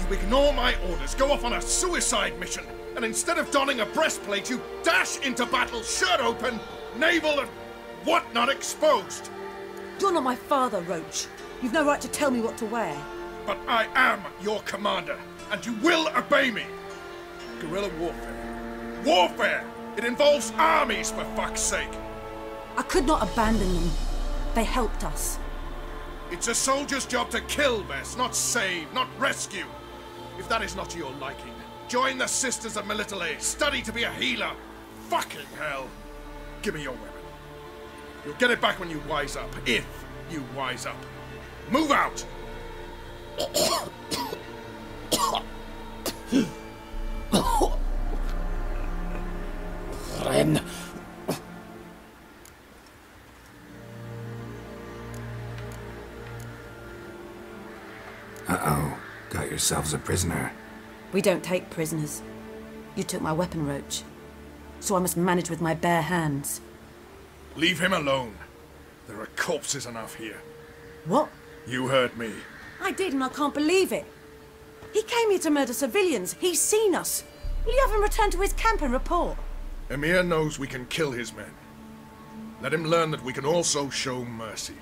You ignore my orders, go off on a suicide mission, and instead of donning a breastplate, you dash into battle, shirt open, navel and whatnot exposed! You're not my father, Roach. You've no right to tell me what to wear. But I am your commander, and you will obey me! Guerrilla warfare. Warfare! It involves armies, for fuck's sake! I could not abandon them. They helped us. It's a soldier's job to kill, Vess, not save, not rescue. If that is not to your liking, join the Sisters of Melitele, study to be a healer. Fucking hell. Give me your weapon. You'll get it back when you wise up, if you wise up. Move out! Ren. Uh-oh. Got yourselves a prisoner. We don't take prisoners. You took my weapon, Roach. So I must manage with my bare hands. Leave him alone. There are corpses enough here. What? You heard me. I did, and I can't believe it. He came here to murder civilians. He's seen us. Will you have him return to his camp and report? Emir knows we can kill his men. Let him learn that we can also show mercy.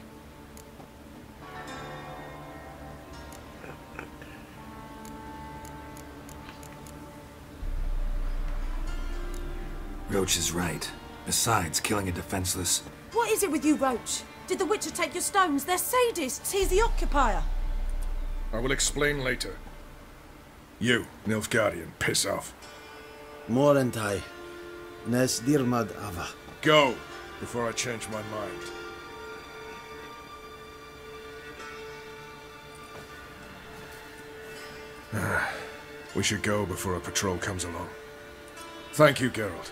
Roach is right. Besides, killing a defenseless... What is it with you, Roach? Did the Witcher take your stones? They're sadists. He's the occupier. I will explain later. You, Nilfgaardian, piss off. Morentai, Nes Dirmad Ava. Go, before I change my mind. We should go before a patrol comes along. Thank you, Geralt.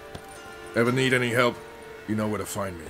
Ever need any help, you know where to find me.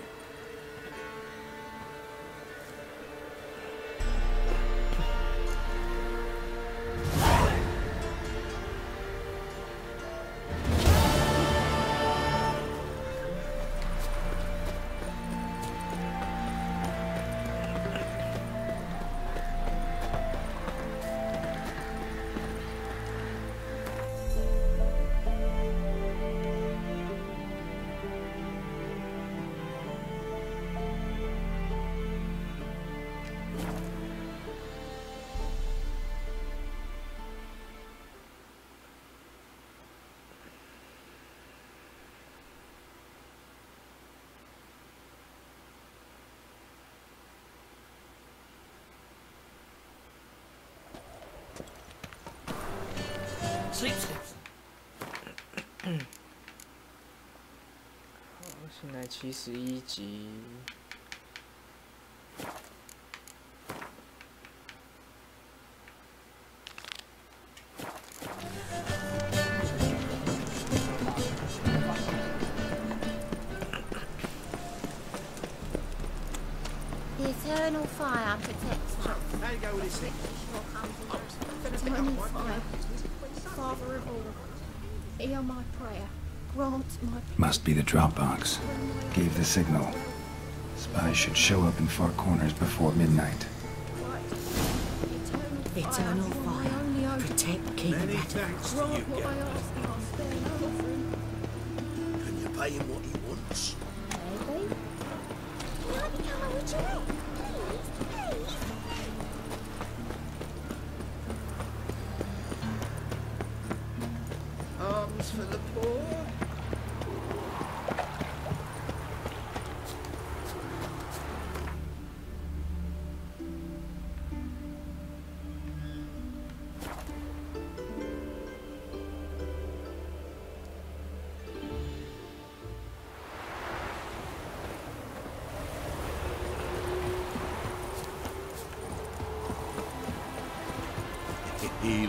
Sleep, sleep. 好，现在71集。The eternal fire protects us. How you go with this thing? Eternal fire. Father of all, hear my prayer. Grant my... Must be the drop box. Gave the signal. Spies should show up in far corners before midnight. Eternal fire. Protect King Many Rat. thanks to you, Geralt. Can you pay him what he wants? Maybe. Bloody hell, would you like? Please, please. Arms for the poor.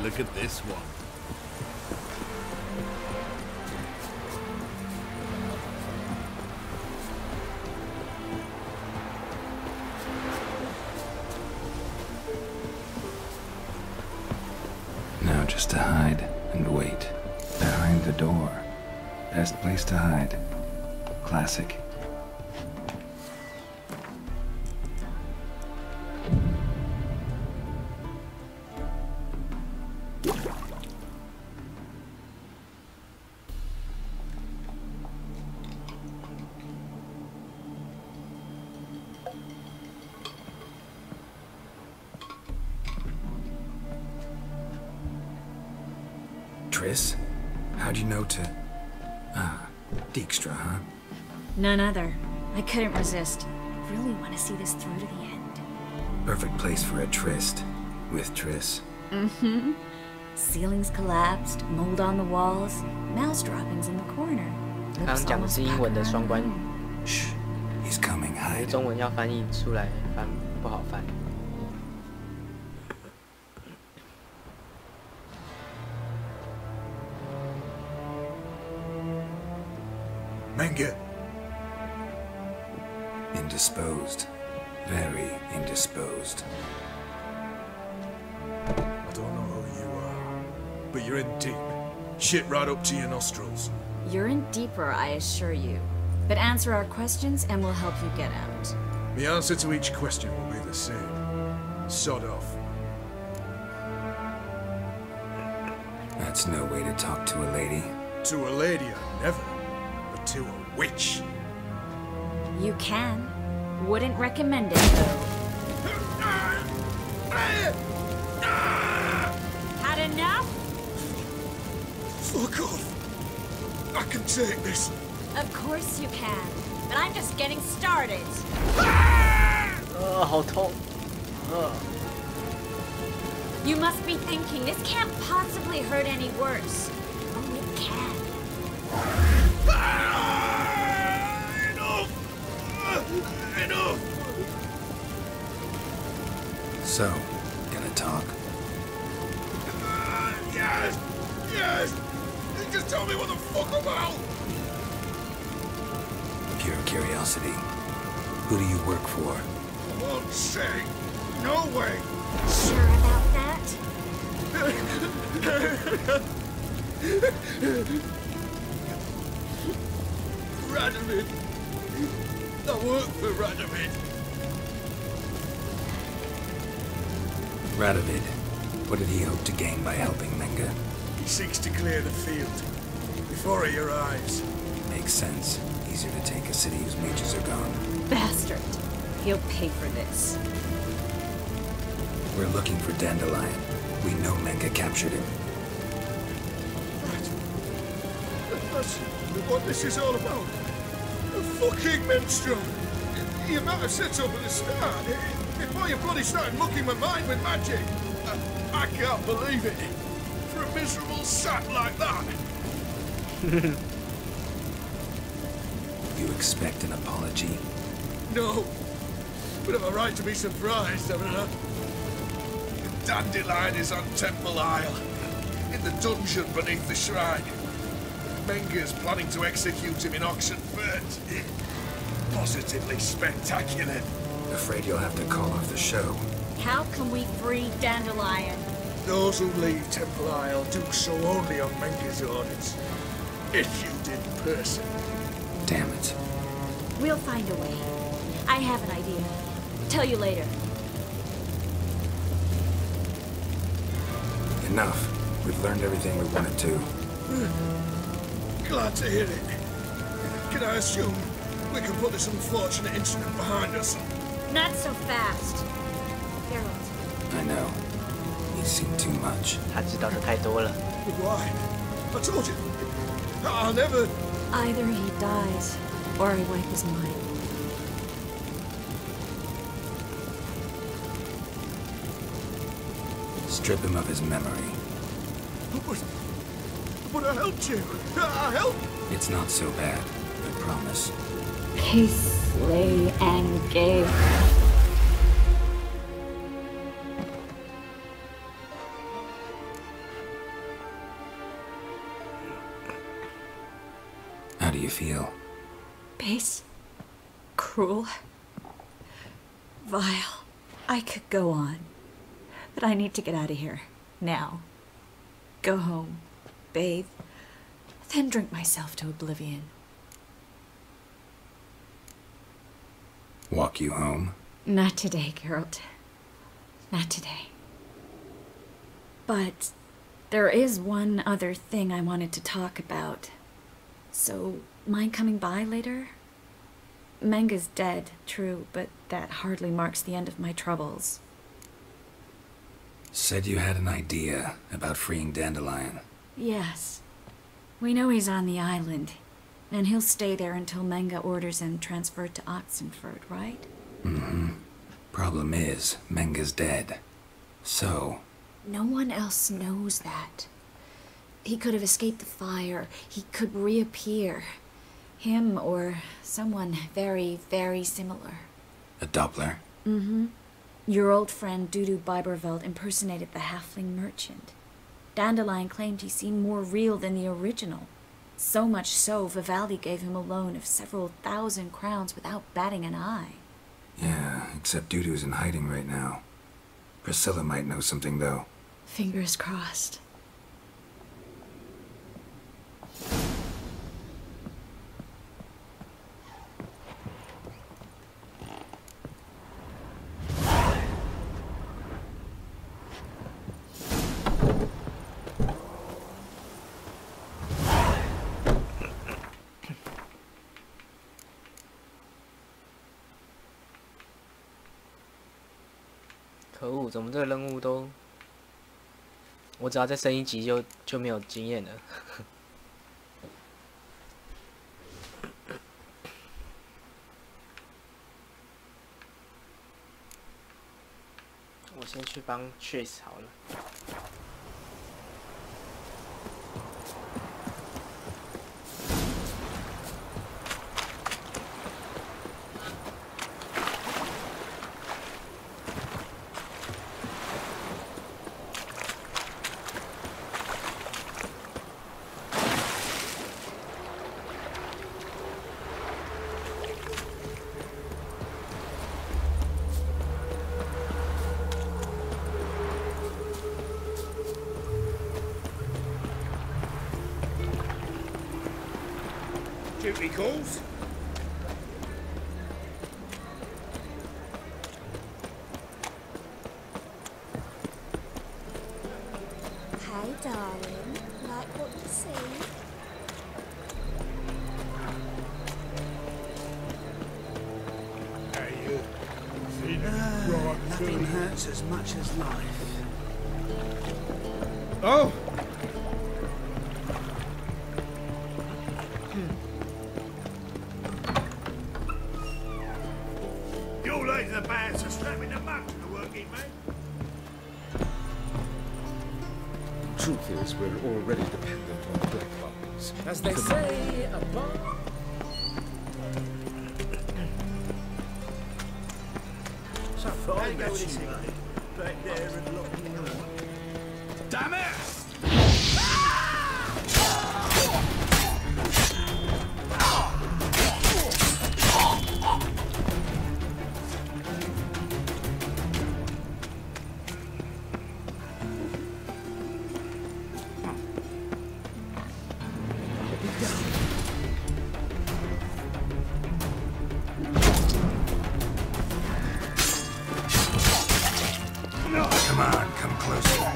Look at this one. Now just to hide and wait. Behind the door. Best place to hide. Classic. Triss? How'd you know to... Ah, Dijkstra, huh? None other. I couldn't resist. Really want to see this through to the end. Perfect place for a tryst. With Triss. Mm-hmm. Ceilings collapsed, mold on the walls, mouse droppings in the corner. 刚刚讲的是英文的双关语。 Shh, he's coming. Hide. 中文要翻译出来，翻不好翻。 Menge. Indisposed. Very indisposed. I don't know who you are, but you're in deep. Shit right up to your nostrils. You're in deeper, I assure you. But answer our questions and we'll help you get out. The answer to each question will be the same. Sod off. That's no way to talk to a lady. To a lady, I never. But to a witch. You can. Wouldn't recommend it, though. Had enough? Fuck off. I can take this. Of course you can. But I'm just getting started. 好痛。You must be thinking, this can't possibly hurt any worse. Oh, it can. Enough! So, gonna talk? Yes! Yes! Just tell me what the fuck about! Pure curiosity. Who do you work for? I won't say. No way! Sure about that? Radovid. I work for Radovid. Radovid. What did he hope to gain by helping Menga? He seeks to clear the field before he arrives. Makes sense. Easier to take a city whose mages are gone. Bastard. He'll pay for this. We're looking for Dandelion. We know Menga captured him. That's what this is all about. A fucking minstrel. You might have said so at the start. Before you bloody started mucking my mind with magic. I can't believe it. For a miserable sap like that. You expect an apology? No. But I've a right to be surprised, haven't I? Dandelion is on Temple Isle. In the dungeon beneath the shrine. Menga's planning to execute him in Oxenford. Positively spectacular. Afraid you'll have to call off the show. How can we free Dandelion? Those who leave Temple Isle do so only on Menga's orders. Issued in person. Damn it. We'll find a way. I have an idea. Tell you later. Enough. We've learned everything we wanted to. Glad to hear it. Can I assume we can put this unfortunate incident behind us? Not so fast. Geralt. I know. He's seen too much. 他知道的太多了。 Why? I told you. I'll never... Either he dies, or I wipe his mind. Strip him of his memory. But I helped you. I helped. It's not so bad. I promise. Kiss, slay, and gave. How do you feel? Base. Cruel. Vile. I could go on. But I need to get out of here. Now. Go home. Bathe. Then drink myself to oblivion. Walk you home? Not today, Geralt. Not today. But there is one other thing I wanted to talk about. So, mind coming by later? Menga's dead, true, but that hardly marks the end of my troubles. Said you had an idea about freeing Dandelion. Yes. We know he's on the island, and he'll stay there until Menga orders him transferred to Oxenford, right? Mm-hmm. Problem is, Menga's dead. So... No one else knows that. He could have escaped the fire. He could reappear. Him or someone very, very similar. A Doppler? Mm-hmm. Your old friend Dudu Biberveld impersonated the halfling merchant. Dandelion claimed he seemed more real than the original. So much so, Vivaldi gave him a loan of several thousand crowns without batting an eye. Yeah, except Dudu's in hiding right now. Priscilla might know something, though. Fingers crossed.可恶，怎么这个任务都……我只要再升一级就没有经验了。我先去帮 Chase 好了。Duty calls. Hey, darling. Like what you see? Hey, Nothing hurts as much as life. Oh! Your ladies are bad, so strap in the muck to the working man. Truth is, we're already dependent on black bodies. As they say, a bar. So far, I bet you back there and lock me on. Damn it! Come on, come closer.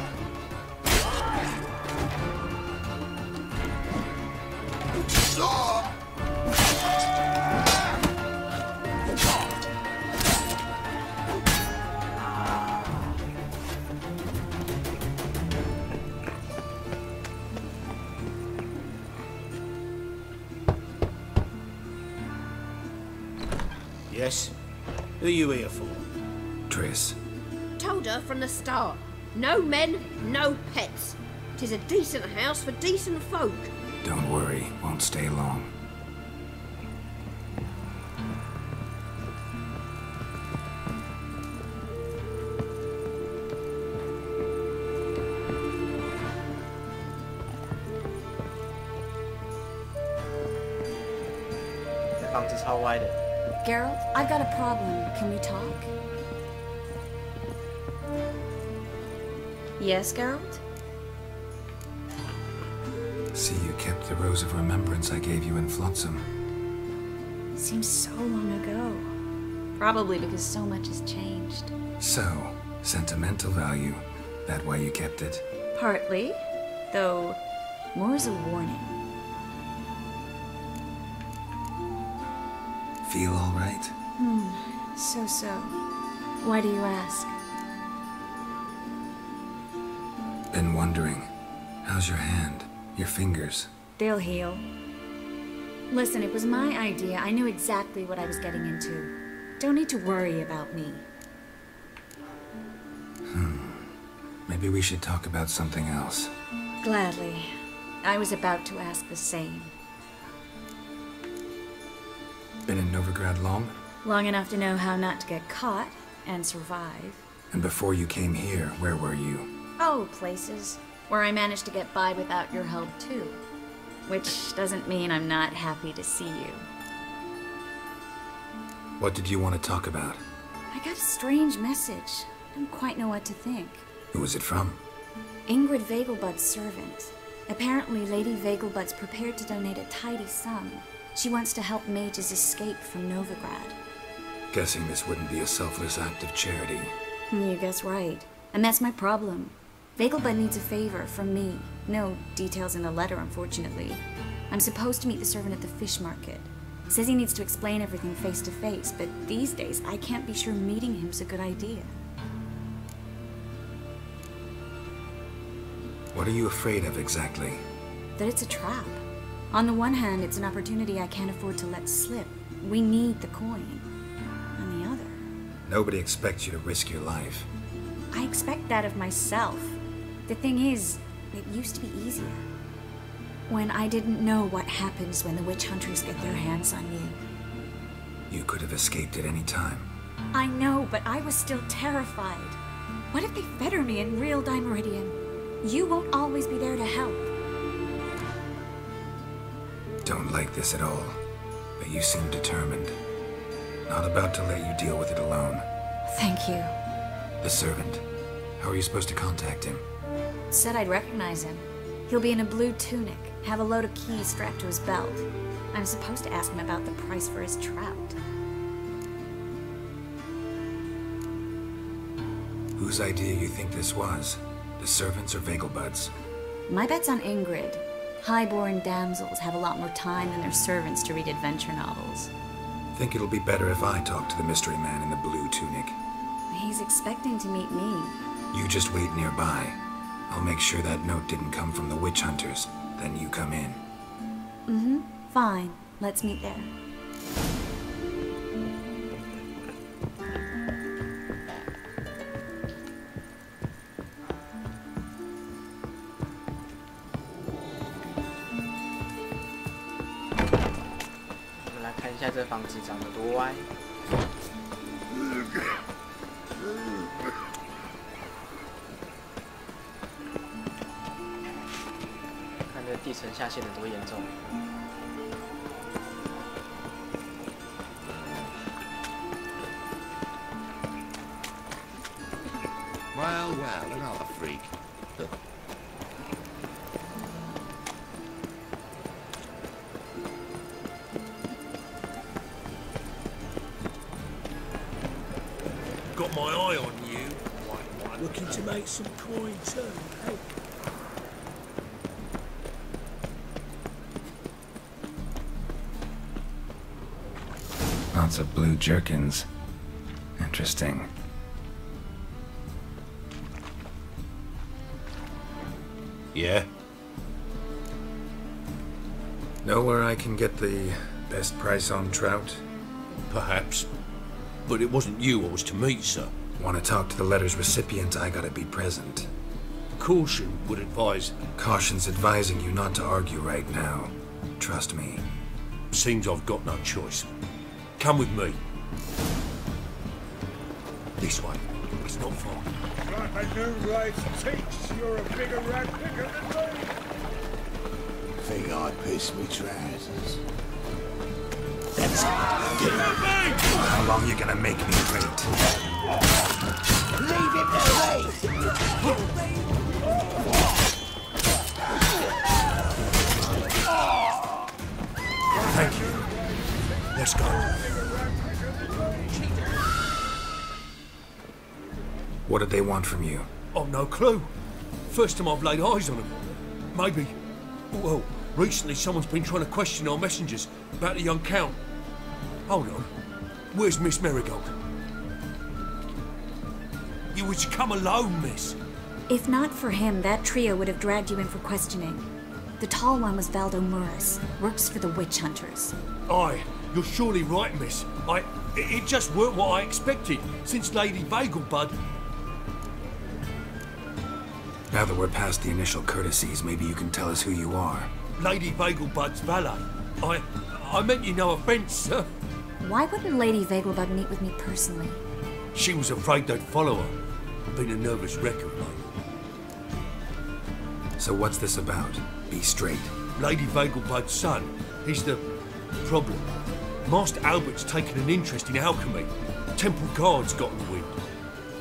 Yes? Who are you here for? Triss. Told her from the start. No men, no pets. 'Tis a decent house for decent folk. Don't worry, won't stay long. Geralt, I've got a problem. Can we talk? Yes, Geralt? See, you kept the Rose of Remembrance I gave you in Flotsam. Seems so long ago. Probably because so much has changed. So, sentimental value. That why you kept it? Partly, though more as a warning. Feel all right? So. Why do you ask? Been wondering. How's your hand? Your fingers? They'll heal. Listen, it was my idea. I knew exactly what I was getting into. Don't need to worry about me. Maybe we should talk about something else. Gladly. I was about to ask the same. Been in Novigrad long? Long enough to know how not to get caught and survive. And before you came here, where were you? Oh, places where I managed to get by without your help too. Which doesn't mean I'm not happy to see you. What did you want to talk about? I got a strange message. Don't quite know what to think. Who was it from? Ingrid Vegelbud's servant. Apparently, Lady Vegelbud's prepared to donate a tidy sum. She wants to help mages escape from Novigrad. Guessing this wouldn't be a selfless act of charity. You guess right. And that's my problem. Vegelbud needs a favor from me. No details in the letter, unfortunately. I'm supposed to meet the servant at the fish market. Says he needs to explain everything face to face, but these days I can't be sure meeting him's a good idea. What are you afraid of exactly? That it's a trap. On the one hand, it's an opportunity I can't afford to let slip. We need the coin. On the other... Nobody expects you to risk your life. I expect that of myself. The thing is, it used to be easier. When I didn't know what happens when the witch hunters get their hands on you. You could have escaped at any time. I know, but I was still terrified. What if they fetter me in real Dimeridian? You won't always be there to help. Don't like this at all, but you seem determined. Not about to let you deal with it alone. Thank you. The servant. How are you supposed to contact him? Said I'd recognize him. He'll be in a blue tunic, have a load of keys strapped to his belt. I'm supposed to ask him about the price for his trout. Whose idea you think this was? The servants or Vegelbud's? My bet's on Ingrid. High-born damsels have a lot more time than their servants to read adventure novels. Think it'll be better if I talk to the mystery man in the blue tunic. He's expecting to meet me. You just wait nearby. I'll make sure that note didn't come from the witch hunters. Then you come in. Mm-hmm. Fine. Let's meet there.这房子长得多歪。看这地层下陷得多严重。Well, another freak. Got my eye on you. Looking to make some coin too, hey? Lots of blue jerkins. Interesting. Yeah? Know where I can get the best price on trout? Perhaps. But it wasn't you I was to meet, sir. Want to talk to the letter's recipient, I gotta be present. Caution would advise... Caution's advising you not to argue right now. Trust me. Seems I've got no choice. Come with me. This way. It's not far. I knew right takes. You're a bigger rat picker than me. Think I'd piss me trousers. That's it. Get me! How long you gonna make me wait? Leave him to me! Thank you. Let's go. What did they want from you? I've no clue. First time I've laid eyes on them. Maybe... Well, recently someone's been trying to question our messengers about the young Count. Hold on. Where's Miss Marigold? You was to come alone, miss. If not for him, that trio would have dragged you in for questioning. The tall one was Valdo Murris. Works for the witch hunters. Aye, you're surely right, miss. It just weren't what I expected, since Lady Vegelbud... Now that we're past the initial courtesies, maybe you can tell us who you are. Lady Vegelbud's valet. I meant you no offence, sir. Why wouldn't Lady Vegelbud meet with me personally? She was afraid they'd follow her. Been a nervous wreck of late. So what's this about? Be straight. Lady Vegelbud's son. He's the problem. Master Albert's taken an interest in alchemy. Temple Guard's got in the wind.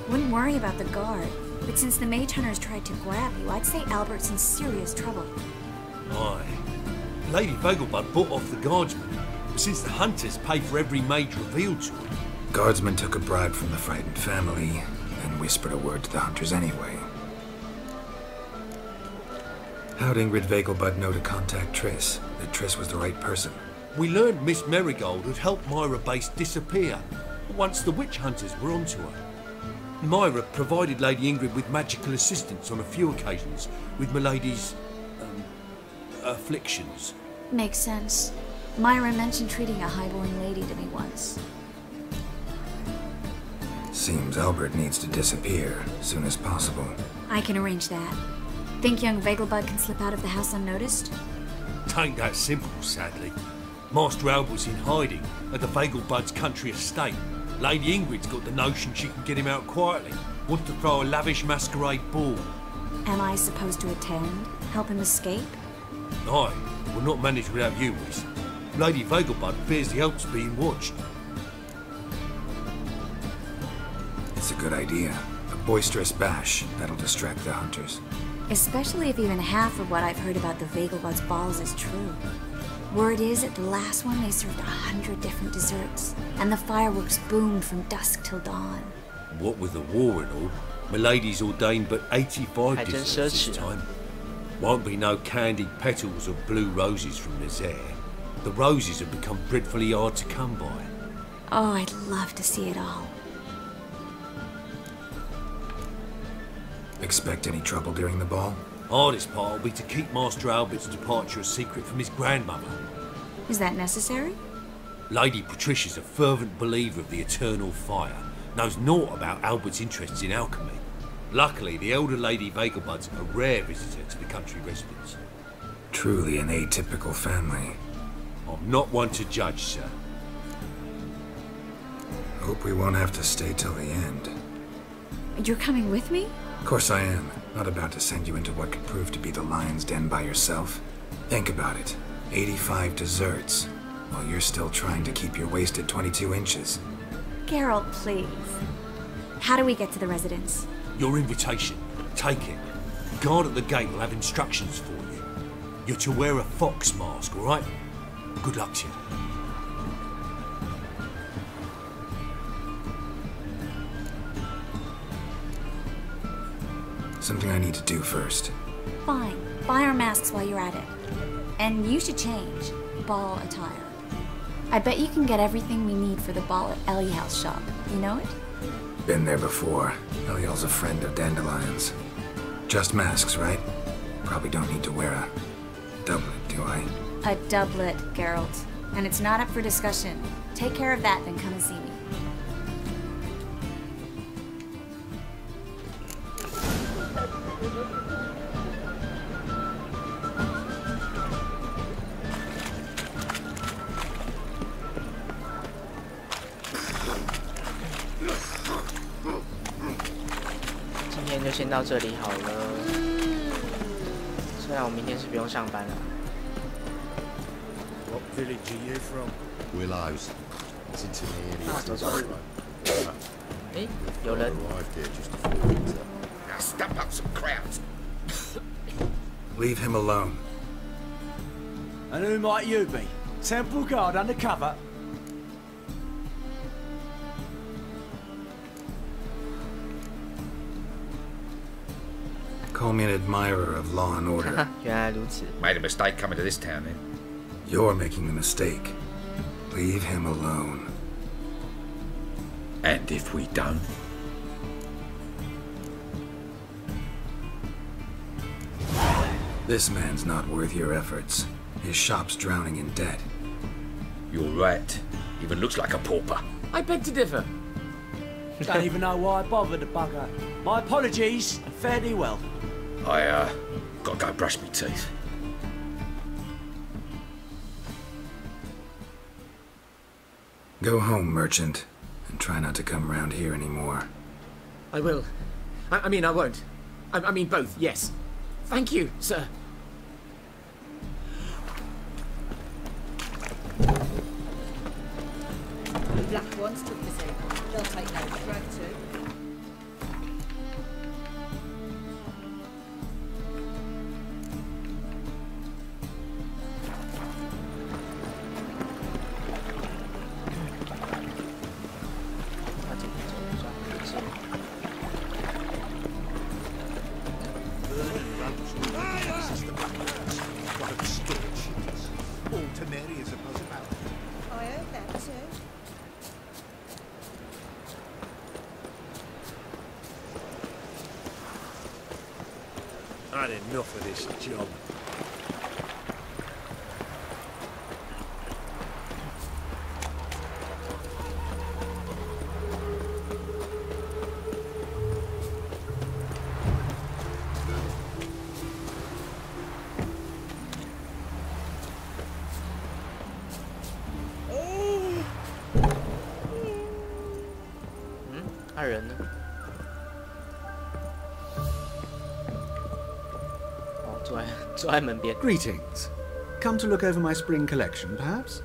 Wouldn't worry about the guard. But since the mage hunters tried to grab you, I'd say Albert's in serious trouble. Aye. Lady Vegelbud bought off the guardsmen, since the hunters pay for every mage revealed to them. Guardsmen took a bribe from the frightened family, and whispered a word to the hunters anyway. How'd Ingrid Vegelbud know to contact Triss? That Triss was the right person? We learned Miss Marigold had helped Myra Base disappear, once the witch hunters were onto her. Myra provided Lady Ingrid with magical assistance on a few occasions, with Milady's... afflictions. Makes sense. Myra mentioned treating a highborn lady to me once. Seems Albert needs to disappear as soon as possible. I can arrange that. Think young Vegelbud can slip out of the house unnoticed? Tain't that simple, sadly. Master Albert's in hiding at the Vegelbud's country estate. Lady Ingrid's got the notion she can get him out quietly. Wants to throw a lavish masquerade ball. Am I supposed to attend? Help him escape? Aye, will not manage without you, miss. Lady Vegelbud fears the Alps being watched. It's a good idea. A boisterous bash that'll distract the hunters. Especially if even half of what I've heard about the Vegelbud's balls is true. Word is, at the last one they served 100 different desserts, and the fireworks boomed from dusk till dawn. What with the war and all, Milady's ordained but 85 desserts this time. Won't be no candied petals or blue roses from Nazaire. The roses have become dreadfully hard to come by. Oh, I'd love to see it all. Expect any trouble during the ball? Hardest part will be to keep Master Albert's departure a secret from his grandmother. Is that necessary? Lady Patricia's a fervent believer of the eternal fire. Knows naught about Albert's interests in alchemy. Luckily, the elder Lady Vegelbud's a rare visitor to the country residence. Truly an atypical family. I'm not one to judge, sir. Hope we won't have to stay till the end. You're coming with me? Of course I am. Not about to send you into what could prove to be the lion's den by yourself. Think about it. 85 desserts, while you're still trying to keep your waist at 22 inches. Geralt, please. How do we get to the residence? Your invitation. Take it. Guard at the gate will have instructions for you. You're to wear a fox mask, all right? Good luck to you. Something I need to do first. Fine. Buy our masks while you're at it. And you should change. Ball attire. I bet you can get everything we need for the ball at Eliel's shop. You know it? Been there before. Eliel's a friend of Dandelion's. Just masks, right? Probably don't need to wear a doublet, do I? A doublet, Geralt. And it's not up for discussion. Take care of that, then come and see me.就先到这里好了。虽然我明天是不用上班了。What village are you from? Willows. It's into the area. 走走。哎，有人。 Now stamp up some crowds. Leave him alone. And who might you be? Temple guard undercover? Call me an admirer of law and order. 原来如此。 Made a mistake coming to this town, then. You're making the mistake. Leave him alone. And if we don't? This man's not worth your efforts. His shop's drowning in debt. You're right. Even looks like a pauper. I beg to differ. Don't even know why I bothered the bugger. My apologies, and fare thee well. I, gotta go brush my teeth. Go home, merchant, and try not to come around here anymore. I will. I mean, I won't. I mean, both, yes. Thank you, sir. The black ones took the same. They'll take no drag too. I heard that too. I had enough of this job. 人呢？哦，坐在门边。Greetings. Come to look over my spring collection, perhaps?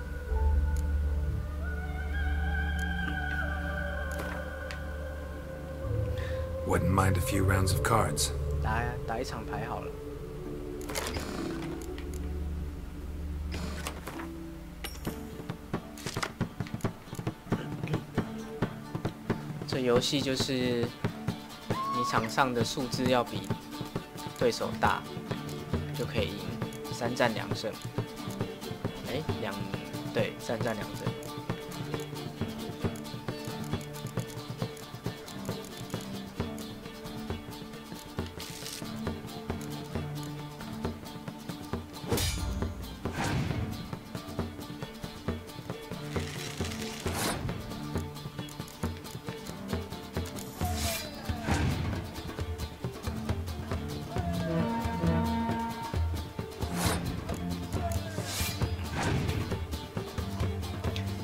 Wouldn't mind a few rounds of cards. 打一场牌好了。这游戏就是你场上的数字要比对手大，就可以赢，3战2胜。对，3战2胜。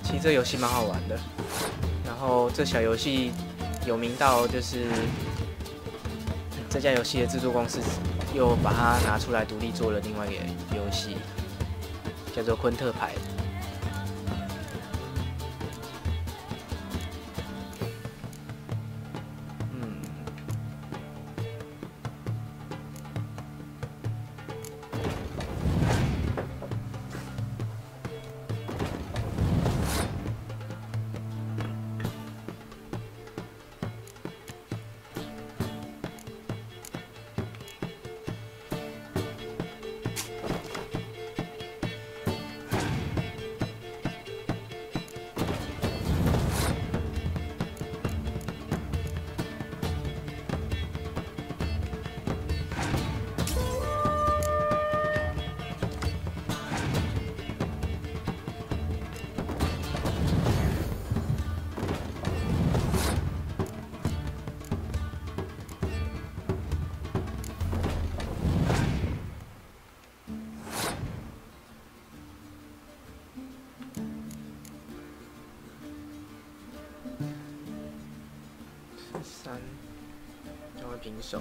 其实这游戏蛮好玩的，然后这小游戏有名到就是这家游戏的制作公司又把它拿出来独立做了另外一个游戏，叫做昆特牌。3将会平手。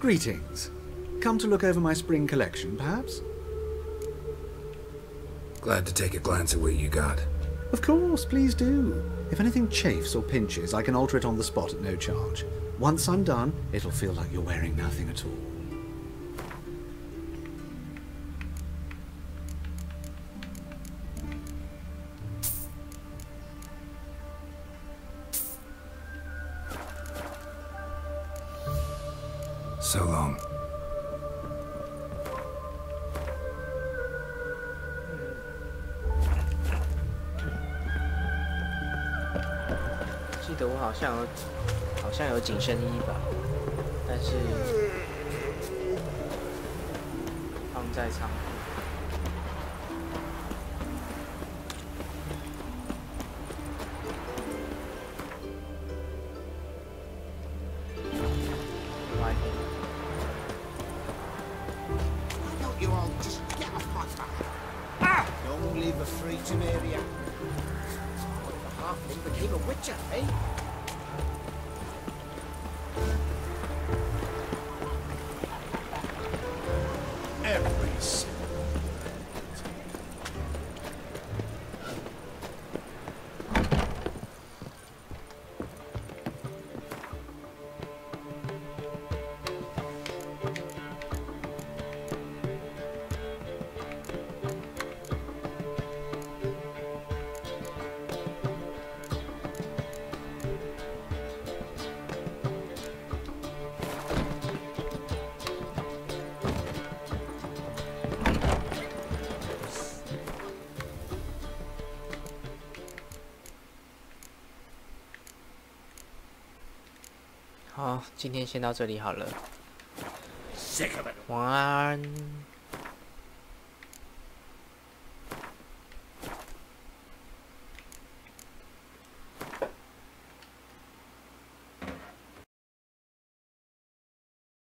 Greetings. Come to look over my spring collection, perhaps? Glad to take a glance at what you got. Of course, please do. If anything chafes or pinches, I can alter it on the spot at no charge. Once I'm done, it'll feel like you're wearing nothing at all. So long. 记得我好像有紧身衣吧，但是放在仓库。You all just get off my back. Ah! Don't leave a free to area. What if a halfling became a witcher, eh? Every sin. 好，今天先到这里好了。晚安。